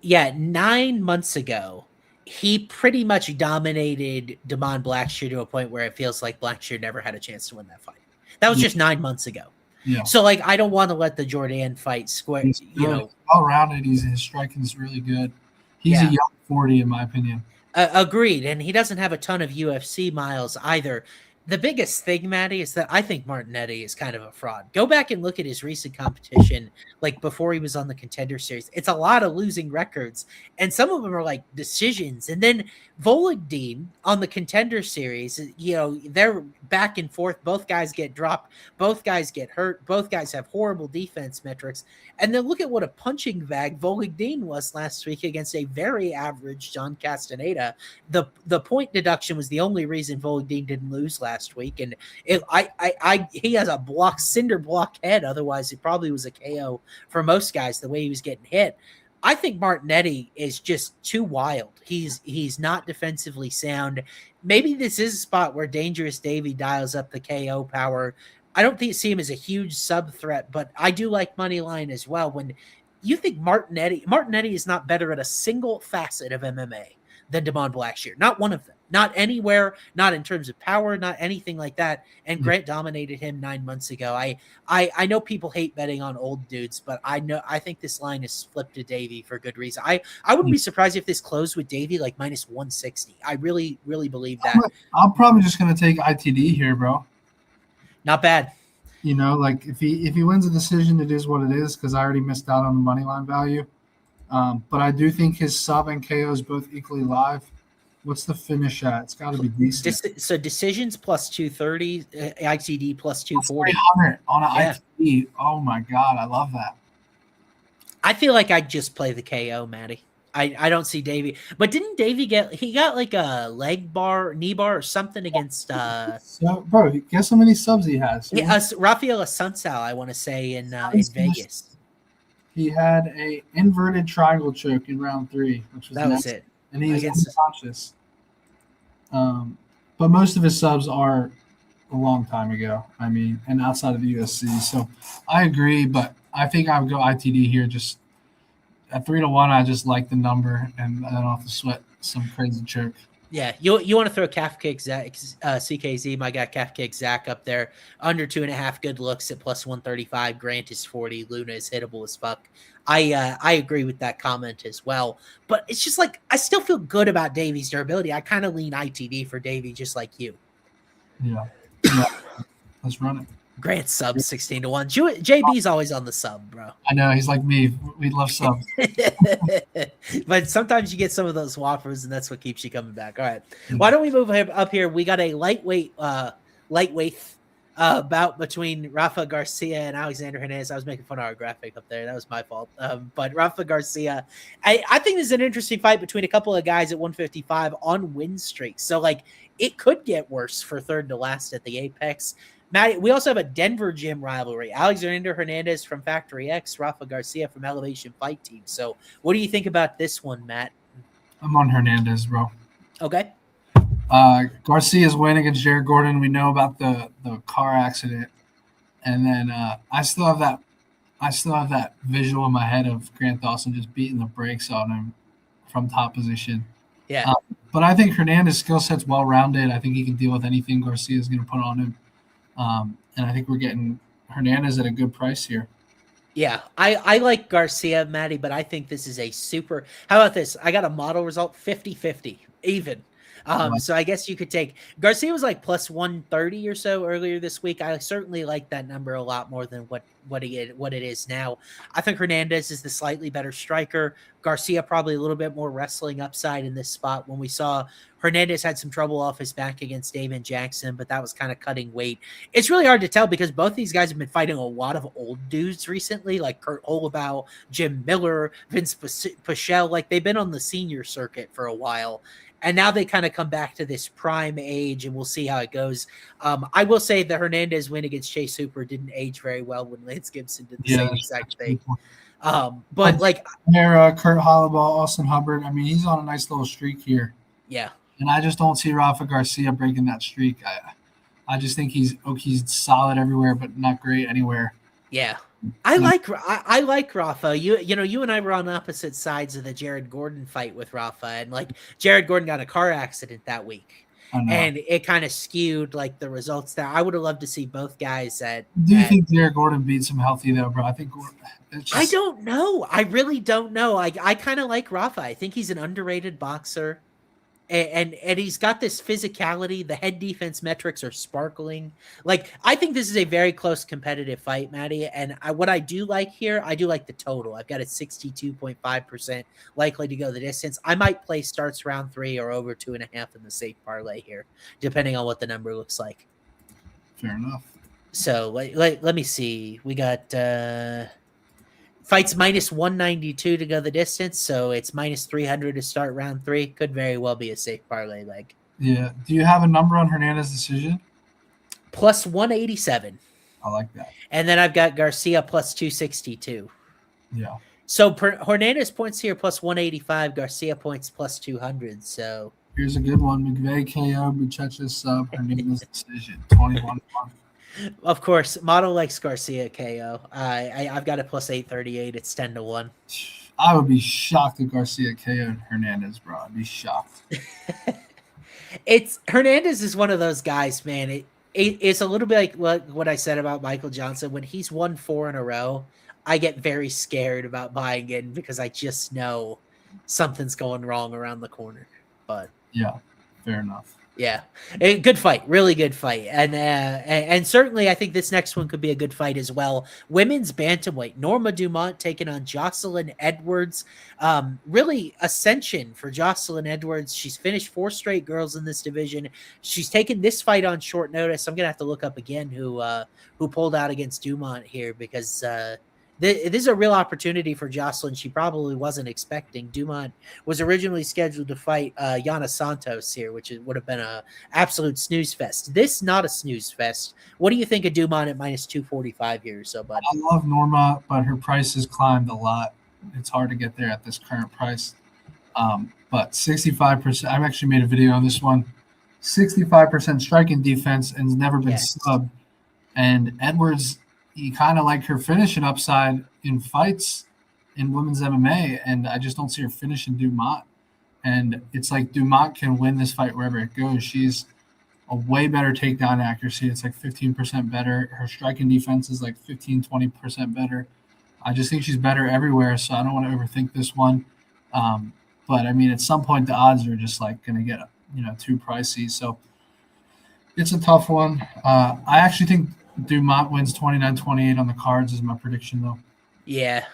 9 months ago, he pretty much dominated Dumont Blackshear to a point where it feels like Blackshear never had a chance to win that fight. That was just 9 months ago. Yeah. So I don't want to let the Jourdain fight square. He's well-rounded. His striking is really good. He's a young 40 in my opinion. Agreed, and he doesn't have a ton of UFC miles either. The biggest thing, Matty, is that I think Martinetti is kind of a fraud. Go back and look at his recent competition, like before he was on the Contender Series. It's a lot of losing records, and some of them are like decisions. And then Volagdin on the Contender Series, they're back and forth. Both guys get dropped. Both guys get hurt. Both guys have horrible defense metrics. And then look at what a punching bag Volagdin was last week against a very average John Castaneda. The point deduction was the only reason Volagdin didn't lose last week, and he has a cinder block head. Otherwise, it probably was a KO for most guys. The way he was getting hit, I think Martinetti is just too wild. He's not defensively sound. Maybe this is a spot where Dangerous Davy dials up the KO power. I don't see him as a huge sub threat, but I do like money line as well. When you think Martinetti is not better at a single facet of MMA than Dumont Blackshear, not one of them, not anywhere, not in terms of power, not anything like that. And Grant dominated him 9 months ago. I know people hate betting on old dudes, but I think this line is flipped to Davy for good reason. I wouldn't be surprised if this closed with Davy like minus 160. I really, really believe that. I'm probably just gonna take ITD here, bro. Not bad. If he wins a decision, it is what it is because I already missed out on the money line value. But I do think his sub and KOs both equally live. What's the finish at? It's got to be decent. So decisions plus 230, ITD plus 240. 300 on an ITD. Oh my God, I love that. I feel like I'd just play the KO, Matty. I don't see Davy, but didn't Davy got like a knee bar or something against bro, guess how many subs he has? Rafael Assunção, I want to say in Vegas. He had a inverted triangle choke in round 3, which was was it. And he's unconscious. But most of his subs are a long time ago. I mean, and outside of the UFC. So I agree, but I think I would go ITD here. Just at 3-1, I just like the number, and I don't have to sweat some crazy choke. Yeah, you want to throw calf kick Zach, CKZ, my guy calf kick Zach up there, under 2.5 good looks at plus 135. Grant is 40. Luna is hittable as fuck. I agree with that comment as well. But it's just like I still feel good about Davies' durability. I kind of lean ITD for Davy, just like you. Yeah. Let's run it. Grant sub 16-1. JB's always on the sub, bro. I know he's like me. We love subs. But sometimes you get some of those whoppers, and that's what keeps you coming back. All right, why don't we move up here? We got a lightweight bout between Rafa Garcia and Alexander Hernandez. I was making fun of our graphic up there. That was my fault. But Rafa Garcia, I think this is an interesting fight between a couple of guys at 155 on win streaks. So like it could get worse for third to last at the Apex. Matty, we also have a Denver gym rivalry. Alexander Hernandez from Factory X, Rafa Garcia from Elevation Fight Team. So what do you think about this one, Matt? I'm on Hernandez, bro. Okay. Garcia's win against Jared Gordon. We know about the car accident. And then I still have that visual in my head of Grant Dawson just beating the brakes on him from top position. Yeah. But I think Hernandez's skill set's well-rounded. I think he can deal with anything Garcia's going to put on him. And I think we're getting Hernandez at a good price here. Yeah, I like Garcia, Matty, but I think this is a super – how about this? I got a model result 50-50, even. So I guess you could take – Garcia was like plus 130 or so earlier this week. I certainly like that number a lot more than what it is now. I think Hernandez is the slightly better striker. Garcia probably a little bit more wrestling upside in this spot. When we saw Hernandez had some trouble off his back against Damon Jackson, but that was kind of cutting weight. It's really hard to tell because both these guys have been fighting a lot of old dudes recently, like Kurt Holobaugh, Jim Miller, Vince Pichel. Like they've been on the senior circuit for a while. And now they kind of come back to this prime age, and we'll see how it goes. I will say the Hernandez win against Chase Hooper didn't age very well when Lance Gibson did the same exact thing. But like Kurt Holobaugh, Austin Hubbard, I mean, he's on a nice little streak here. Yeah. And I just don't see Rafa Garcia breaking that streak. I just think he's solid everywhere, but not great anywhere. Yeah. I like Rafa. You and I were on opposite sides of the Jared Gordon fight with Rafa, and like Jared Gordon got a car accident that week, and it kind of skewed like the results there. I would have loved to see both guys at. Do you think Jared Gordon beats him healthy though, bro? I think I don't know. I really don't know. I kind of like Rafa. I think he's an underrated boxer. And he's got this physicality. The head defense metrics are sparkling. Like, I think this is a very close competitive fight, Matty. And what I do like here, I do like the total. I've got a 62.5% likely to go the distance. I might play starts round 3 or over 2.5 in the safe parlay here, depending on what the number looks like. Fair enough. So let me see. We got fights minus 192 to go the distance, so it's minus 300 to start round 3. Could very well be a safe parlay leg. Yeah. Do you have a number on Hernandez's decision? Plus 187. I like that. And then I've got Garcia plus 262. Yeah. So Hernandez points here plus 185, Garcia points plus 200. So here's a good one. McVey KO, Buchecha sub, Hernandez decision, 21-1. Of course, model likes Garcia KO. I've got a plus 838. It's 10-1. I would be shocked if Garcia KO'd Hernandez, bro. I'd be shocked. Hernandez is one of those guys, man. It's a little bit like what I said about Michael Johnson. When he's won 4 in a row, I get very scared about buying in because I just know something's going wrong around the corner. But yeah, fair enough. Yeah, a good fight, really good fight, and certainly I think this next one could be a good fight as well. Women's bantamweight, Norma Dumont taking on Jocelyn Edwards. Really ascension for Jocelyn Edwards. She's finished 4 straight girls in this division. She's taken this fight on short notice. I'm gonna have to look up again who pulled out against Dumont here because this is a real opportunity for Jocelyn. She probably wasn't expecting. Dumont was originally scheduled to fight Yana Santos here, which would have been a absolute snooze fest. This not a snooze fest. What do you think of Dumont at minus 245 here or so, buddy? I love Norma, but her price has climbed a lot. It's hard to get there at this current price. But 65%, I've actually made a video on this one. 65% striking defense and has never been subbed. And Edwards, you kind of like her finishing upside in fights in women's MMA, and I just don't see her finishing Dumont. And it's like Dumont can win this fight wherever it goes. She's a way better takedown accuracy. It's like 15% better. Her striking defense is like 15-20% better. I just think she's better everywhere, so I don't want to overthink this one. But, I mean, at some point, the odds are just like going to get, too pricey. So it's a tough one. I actually think Dumont wins 29-28 on the cards is my prediction, though. Yeah.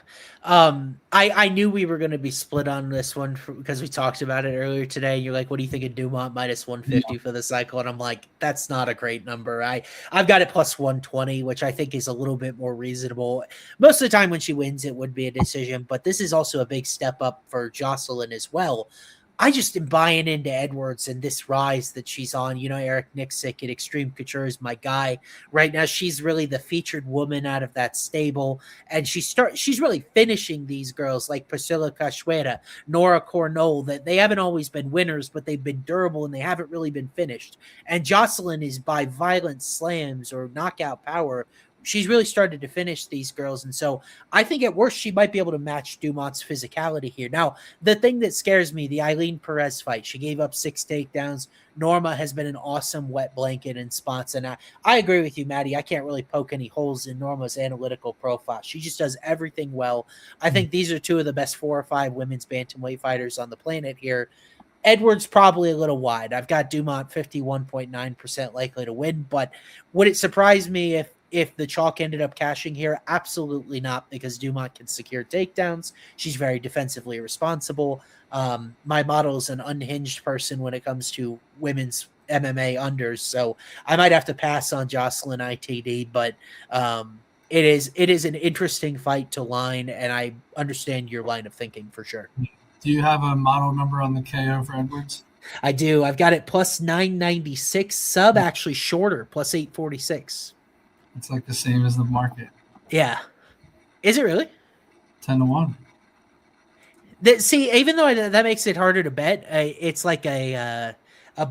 I knew we were going to be split on this one because we talked about it earlier today. You're like, what do you think of Dumont minus 150 for the cycle? And I'm like, that's not a great number. I've got it plus 120, which I think is a little bit more reasonable. Most of the time when she wins, it would be a decision, but this is also a big step up for Jocelyn as well. I just am buying into Edwards and this rise that she's on. Eric Nixick at Extreme Couture is my guy right now. She's really the featured woman out of that stable, and she's really finishing these girls like Priscilla Cachoeira, Nora Cornell, that they haven't always been winners, but they've been durable and they haven't really been finished. And Jocelyn is by violent slams or knockout power. She's really started to finish these girls. And so I think at worst, she might be able to match Dumont's physicality here. Now, the thing that scares me, the Eileen Perez fight, she gave up 6 takedowns. Norma has been an awesome wet blanket in spots. And I agree with you, Matty. I can't really poke any holes in Norma's analytical profile. She just does everything well. I think these are 2 of the best 4 or 5 women's bantamweight fighters on the planet here. Edwards probably a little wide. I've got Dumont 51.9% likely to win, but would it surprise me if the chalk ended up cashing here? Absolutely not, because Dumont can secure takedowns. She's very defensively responsible. My model is an unhinged person when it comes to women's MMA unders, so I might have to pass on Jocelyn ITD, but it is an interesting fight to line, and I understand your line of thinking for sure. Do you have a model number on the KO for Edwards? I do. I've got it plus 996, sub actually shorter, plus 846. It's like the same as the market. Yeah. Is it really? 10-1. See, even though that makes it harder to bet, it's like a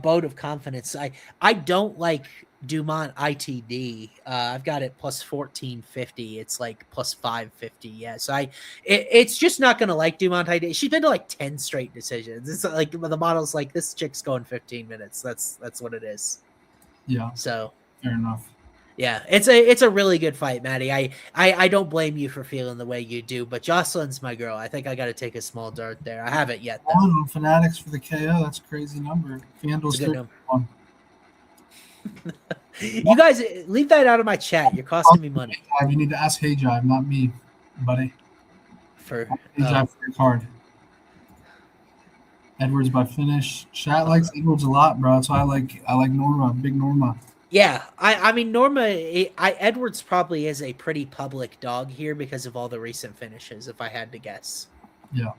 boat of confidence. I don't like Dumont ITD. I've got it plus 1450. It's like plus 550. Yeah. So it's just not going to like Dumont ITD. She's been to like 10 straight decisions. It's like the model's like, this chick's going 15 minutes. That's what it is. Yeah. So fair enough. Yeah, it's a really good fight, Matty. I don't blame you for feeling the way you do, but Jocelyn's my girl. I think I got to take a small dart there. I haven't yet, though. On Fanatics for the KO. That's a crazy number. FanDuel's 31. You guys, leave that out of my chat. You're costing me money. You need to ask Hey Jive, not me, buddy. For Hey Jive for your card. Edwards by finish. Chat likes Edwards a lot, bro. That's why I like Norma, big Norma. Yeah, I mean Norma. Edwards probably is a pretty public dog here because of all the recent finishes, if I had to guess. Yeah,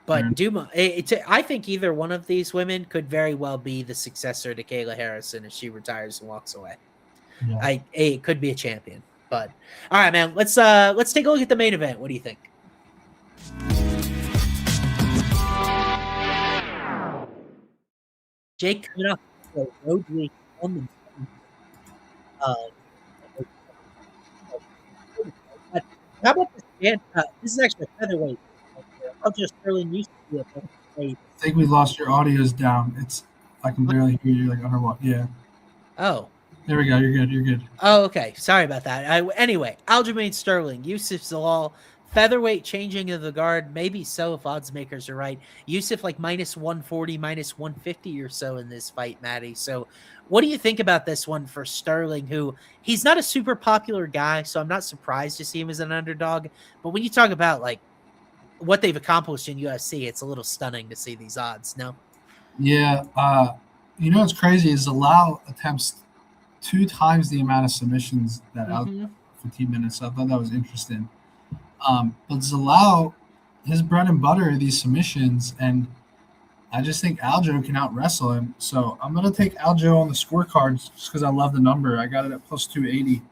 but Dumas, I think either one of these women could very well be the successor to Kayla Harrison if she retires and walks away. Yeah. It could be a champion. But all right, man, let's take a look at the main event. What do you think? Jake coming up the road week on the. How about this man? This is actually a featherweight. I'll just Sterling used to be a featherweight. I think we lost your audio's down. I can barely hear you like underwater. Yeah. Oh. There we go. You're good. You're good. Oh, okay. Sorry about that. Anyway, Aljamain Sterling, Yusuf Zalal, featherweight changing of the guard. Maybe so if odds makers are right. Yusuf like minus 140, minus 150 or so in this fight, Matty. So what do you think about this one for Sterling, who he's not a super popular guy, so I'm not surprised to see him as an underdog. But when you talk about like what they've accomplished in UFC, it's a little stunning to see these odds, no? Yeah. What's crazy is Zalal attempts 2 times the amount of submissions that out 15 minutes. So I thought that was interesting. But Zalal, his bread and butter are these submissions, and I just think Aljo can out-wrestle him. So I'm going to take Aljo on the scorecards just because I love the number. I got it at plus 280.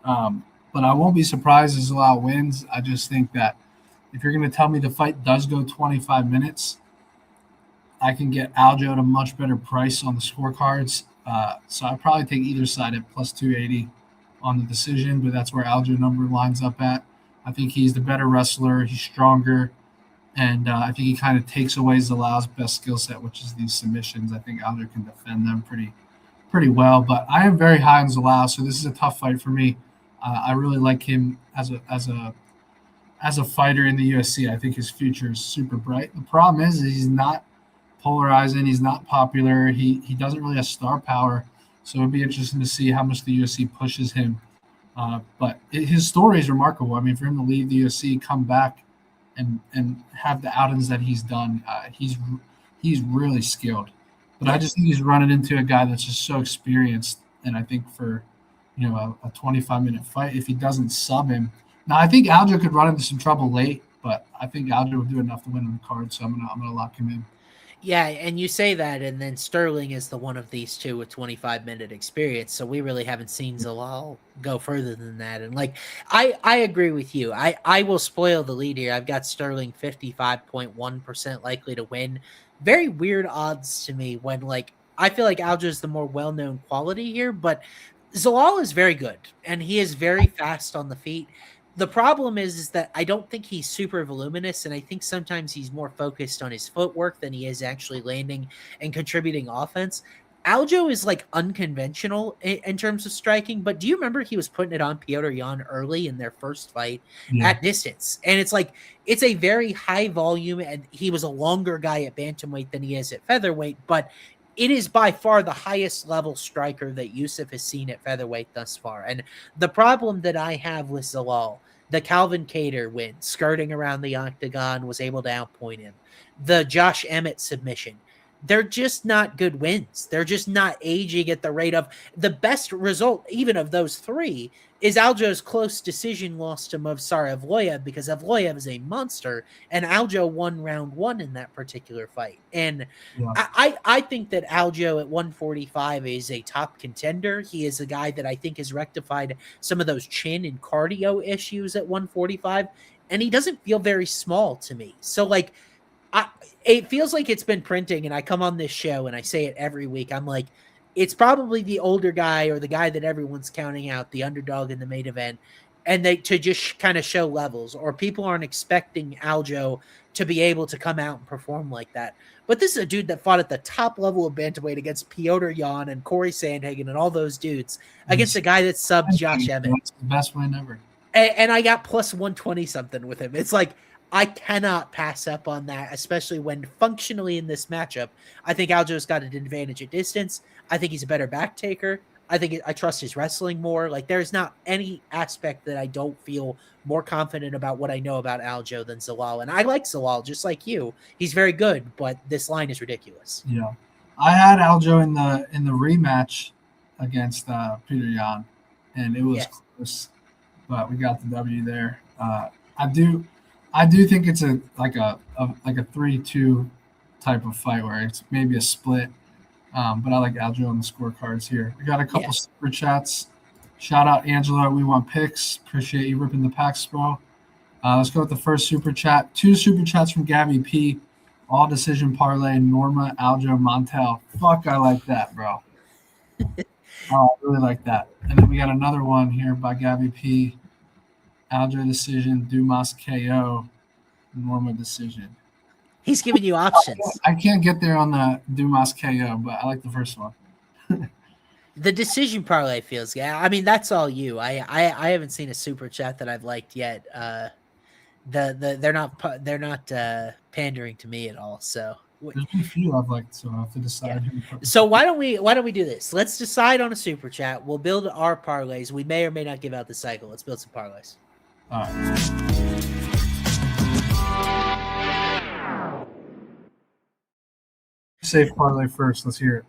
But I won't be surprised if Zalal wins. I just think that if you're going to tell me the fight does go 25 minutes, I can get Aljo at a much better price on the scorecards. So I'd probably take either side at plus 280 on the decision, but that's where Aljo number lines up at. I think he's the better wrestler. He's stronger. And I think he kind of takes away Zalal's best skill set, which is these submissions. I think Aljo can defend them pretty well. But I am very high on Zalal, so this is a tough fight for me. I really like him as a fighter in the UFC. I think his future is super bright. The problem is he's not polarizing. He's not popular. He doesn't really have star power. So it'd be interesting to see how much the UFC pushes him. But his story is remarkable. I mean, for him to leave the UFC, come back, and have the outings that he's done, he's really skilled. But I just think he's running into a guy that's just so experienced. And I think for a 25-minute fight, if he doesn't sub him, now I think Aljo could run into some trouble late, but I think Aljo would do enough to win on the card. So I'm gonna lock him in. Yeah, and you say that, and then Sterling is the one of these two with 25-minute experience, so we really haven't seen Zalal go further than that. And I agree with you. I will spoil the lead here. I've got Sterling 55.1% likely to win. Very weird odds to me when I feel like Aljo is the more well-known quality here, but Zalal is very good, and he is very fast on the feet. The problem is that I don't think he's super voluminous, and I think sometimes he's more focused on his footwork than he is actually landing and contributing offense. Aljo is unconventional in terms of striking, but do you remember he was putting it on Petr Yan early in their first fight at distance? And it's a very high volume, and he was a longer guy at bantamweight than he is at featherweight, but it is by far the highest level striker that Yusuf has seen at featherweight thus far. And the problem that I have with Zalal, the Calvin Kattar win, skirting around the octagon, was able to outpoint him. The Josh Emmett submission, they're just not good wins. They're just not aging at the rate of the best result, even of those three, is Aljo's close decision loss to Movsar Evloev, because Evloev is a monster, and Aljo won round one in that particular fight. And I think that Aljo at 145 is a top contender. He is a guy that I think has rectified some of those chin and cardio issues at 145, and he doesn't feel very small to me. So it feels like it's been printing, and I come on this show and I say it every week. I'm like, it's probably the older guy or the guy that everyone's counting out, the underdog in the main event, and to just kind of show levels, or people aren't expecting Aljo to be able to come out and perform like that. But this is a dude that fought at the top level of bantamweight against Petr Yan and Corey Sandhagen and all those dudes against a guy that subbed Josh Emmett. That's the best win ever. And I got plus 120 something with him. It's I cannot pass up on that, especially when functionally in this matchup, I think Aljo's got an advantage at distance. I think he's a better back taker. I trust his wrestling more. There's not any aspect that I don't feel more confident about what I know about Aljo than Zalal. And I like Zalal just like you. He's very good, but this line is ridiculous. Yeah. I had Aljo in the rematch against Petr Yan, and it was close, but we got the W there. I do think it's a 3-2 type of fight where it's maybe a split. But I like Aljo on the scorecards here. We got a couple super chats. Shout out Angela. We want picks. Appreciate you ripping the packs, bro. Let's go with the first super chat. 2 super chats from Gabby P. All decision parlay. Norma, Aljo, Montel. Fuck, I like that, bro. I really like that. And then we got another one here by Gabby P. Aljo decision, Dumas KO, Norma decision. He's giving you options. I can't get there on the Dumas KO, but I like the first one. The decision parlay feels good. I mean, that's all you. I haven't seen a super chat that I've liked yet. They're not pandering to me at all. So there's a few I've liked, so I have to decide. Yeah. So why don't we do this? Let's decide on a super chat. We'll build our parlays. We may or may not give out the cycle. Let's build some parlays. All right. Safe parlay first. Let's hear it.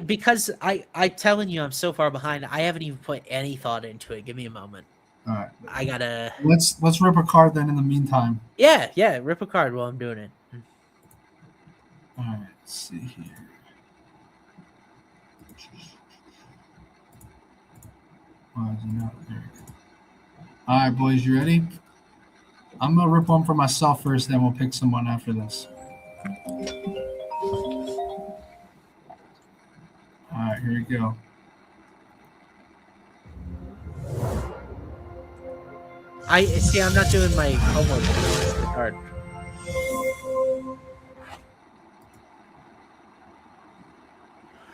Because I'm telling you, I'm so far behind. I haven't even put any thought into it. Give me a moment. All right. I gotta. Let's rip a card then. In the meantime. Yeah. Rip a card while I'm doing it. All right. Let's see here. Why is it not there? All right, boys, you ready? I'm gonna rip one for myself first, then we'll pick someone after this. All right, here we go. I'm not doing my homework. card.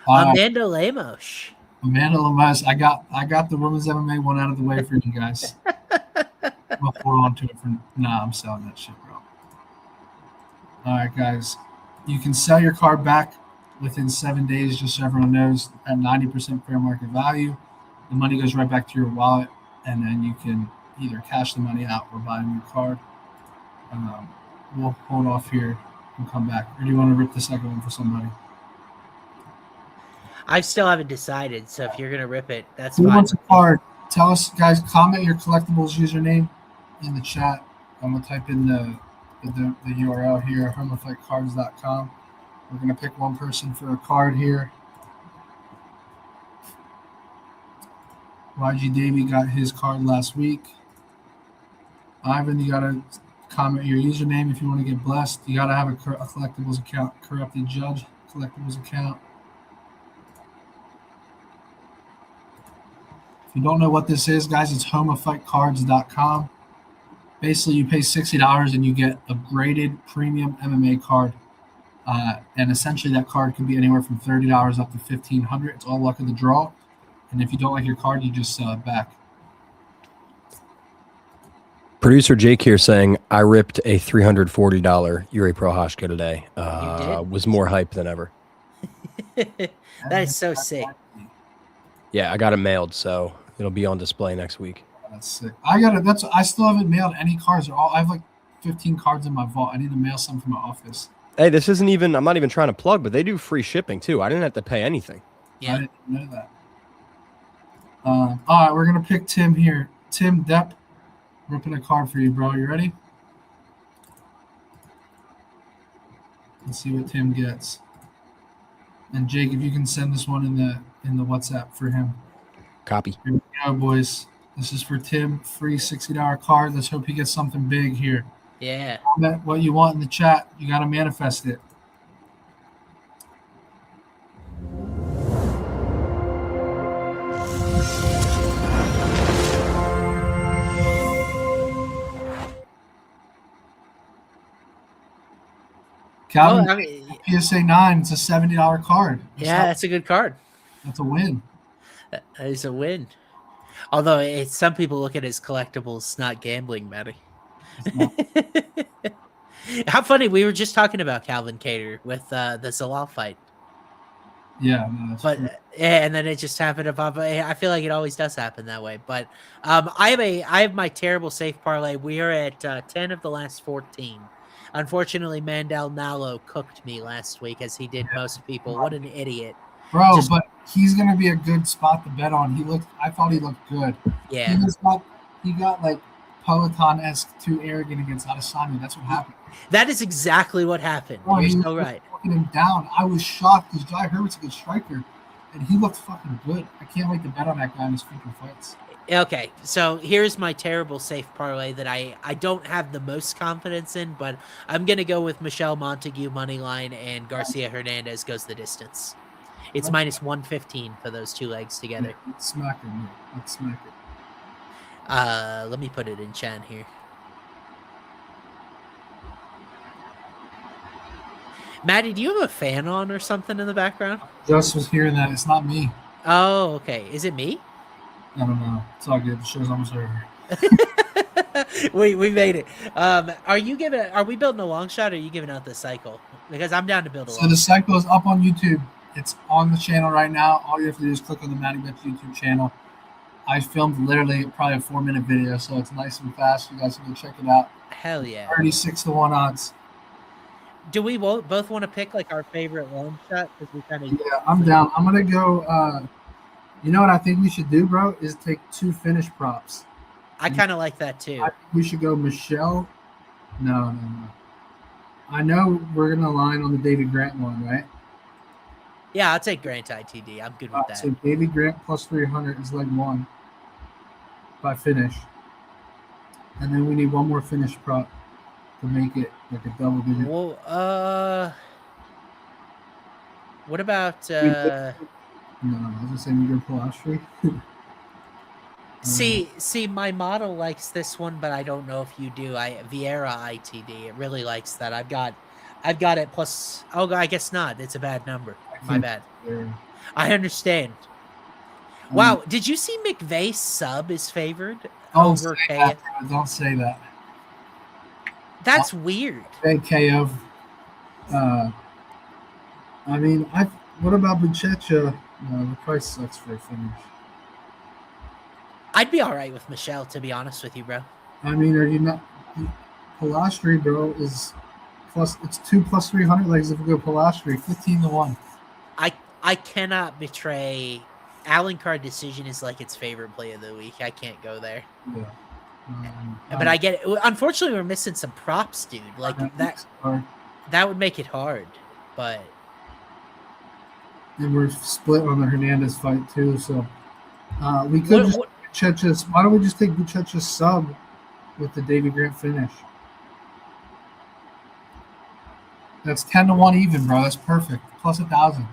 Amanda Lemos. Amanda Lemos. I got the women's MMA one out of the way for you guys. I'll hold on to it for I'm selling that shit, bro. All right, guys. You can sell your card back within 7 days, just so everyone knows, at 90% fair market value. The money goes right back to your wallet, and then you can either cash the money out or buy a new card. We'll hold off here and come back. Or do you want to rip the second one for somebody? I still haven't decided, so if you're going to rip it, that's Who fine. wants a card? Tell us, guys, comment your collectibles username in the chat. I'm going to type in the URL here, homofightcards.com. We're going to pick one person for a card here. YG Davey got his card last week. Ivan, you got to comment your username if you want to get blessed. You got to have a collectibles account, Corrupted Judge collectibles account. If you don't know what this is, guys, it's homofightcards.com. Basically, you pay $60 and you get a graded premium MMA card. And essentially, that card can be anywhere from $30 up to $1,500. It's all luck of the draw. And if you don't like your card, you just sell it back. Producer Jake here saying, I ripped a $340 Yuri Prohashka today. Was more hype than ever. That is so sick. Yeah, I got it mailed, so it'll be on display next week. That's sick. I still haven't mailed any cards. I have like 15 cards in my vault. I need to mail some from my office. Hey, this isn't even, I'm not even trying to plug, but they do free shipping too. I didn't have to pay anything. Yeah. I didn't know that. All right, we're going to pick Tim here. Tim Depp, ripping a card for you, bro. You ready? Let's see what Tim gets. And Jake, if you can send this one in the WhatsApp for him. Copy. Here we go, boys. This is for Tim. Free $60 card. Let's hope he gets something big here. Yeah. Comment what you want in the chat. You got to manifest it. Calvin, PSA 9. It's a $70 card. That's a good card. That's a win. That is a win. Although some people look at it as collectibles, not gambling, Matty. How funny. We were just talking about Calvin Cater with the Zalal fight. Yeah. No, that's true. And then it just happened to pop. I feel like it always does happen that way. But I have my terrible safe parlay. We are at 10 of the last 14. Unfortunately, Mandel Nalo cooked me last week, as he did most people. What an idiot. Bro, but he's going to be a good spot to bet on. I thought he looked good. Yeah. He got like Peloton-esque too arrogant against Adesanya. That's what happened. That is exactly what happened. Bro, You're so right. Fucking him down. I was shocked because Jai Herbert's a good striker, and he looked fucking good. I can't wait to bet on that guy in his future fights. Okay, so here's my terrible safe parlay that I don't have the most confidence in, but I'm going to go with Michelle Montague moneyline, and Garcia Hernandez goes the distance. It's minus 115 for those two legs together. Let's smack it, man. Let's smack it. Let me put it in chat here. Maddie, do you have a fan on or something in the background? Just was hearing that. It's not me. Oh, okay. Is it me? I don't know. It's all good. The show's almost over. we made it. Are we building a long shot, or are you giving out the cycle? Because I'm down to build a long shot. So the cycle is up on YouTube. It's on the channel right now. All you have to do is click on the Matty Bets YouTube channel. I filmed literally probably a 4-minute video, so it's nice and fast. You guys can go check it out. Hell yeah. 36-1 odds. Do we both want to pick like our favorite long shot? Yeah, I'm down. I'm gonna go. You know what I think we should do, bro? Is take 2 finish props. I kind of like that too. I think we should go Michelle. No. I know we're gonna align on the David Grant one, right? Yeah, I'll take Grant ITD. I'm good with that. So David Grant plus 300 is leg 1 by finish. And then we need one more finish prop to make it like a double digit. Well, what about No, I was gonna say we go Polastri. See, my model likes this one, but I don't know if you do. Vieira ITD, it really likes that. I've got it plus. Oh, I guess not. It's a bad number. My bad. I understand. Wow, did you see McVey sub is favored over KO? Don't say that. That's weird. KO. I mean, what about Buchecha? No, the price sucks for a finish. I'd be all right with Michelle, to be honest with you, bro. I mean, are you not? Polastri, bro, is plus. It's 2 plus 300 legs if we go Polastri, 15-1. I cannot betray. Alencar decision is like its favorite play of the week. I can't go there. Yeah. But I get it. Unfortunately, we're missing some props, dude. Like that would make it hard. But and we're split on the Hernandez fight too. So we could Buchecha's. Why don't we just take Buchecha's sub with the Davy Grant finish? That's 10-1 even, bro. That's perfect. Plus 1,000.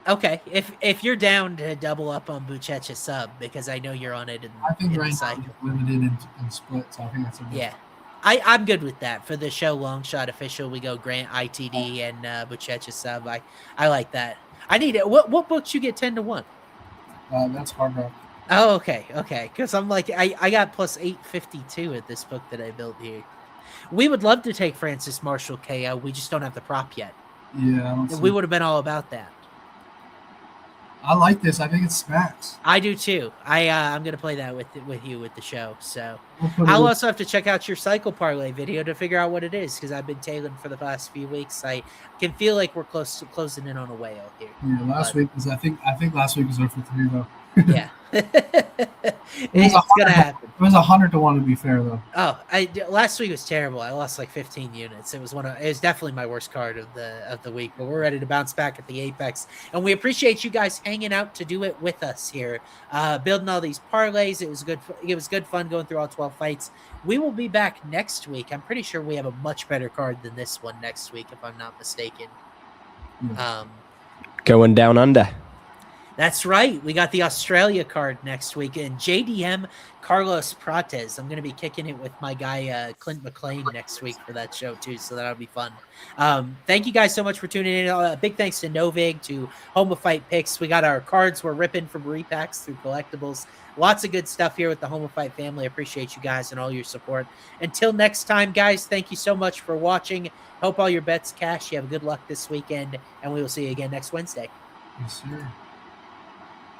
Okay, if you're down to double up on Buchecha sub, because I know you're on it I think right now it's limited in split, so I think that's a good. Yeah. I'm good with that. For the show Longshot official, we go Grant ITD and Buchecha sub. I like that. I need it. What books you get 10-1? That's hard rock. Oh, okay. Because I'm like, I got plus 852 at this book that I built here. We would love to take Francis Marshall KO. We just don't have the prop yet. Yeah, we would have been all about that. I like this. I think it smacks. I do too. I'm gonna play that with you with the show. So I'll also have to check out your cycle parlay video to figure out what it is, because I've been tailing for the past few weeks. I can feel like we're closing in on a whale here. Yeah, last week was I think last week was 0-3 though. Yeah. It's gonna happen. It was 100-1 to be fair though. Oh, last week was terrible. I lost like 15 units. It was definitely my worst card of the week. But we're ready to bounce back at the Apex, and we appreciate you guys hanging out to do it with us here, building all these parlays. It was good fun going through all 12 fights. We will be back next week. I'm pretty sure we have a much better card than this one next week, if I'm not mistaken. Going down under. That's right. We got the Australia card next week, and JDM Carlos Prates. I'm going to be kicking it with my guy Clint McLean next week for that show too, so that'll be fun. Thank you guys so much for tuning in. Big thanks to Novig, to Home of Fight Picks. We got our cards we're ripping from repacks through collectibles. Lots of good stuff here with the Home of Fight family. I appreciate you guys and all your support. Until next time, guys, thank you so much for watching. Hope all your bets cash. You have good luck this weekend, and we will see you again next Wednesday. Yes, sir.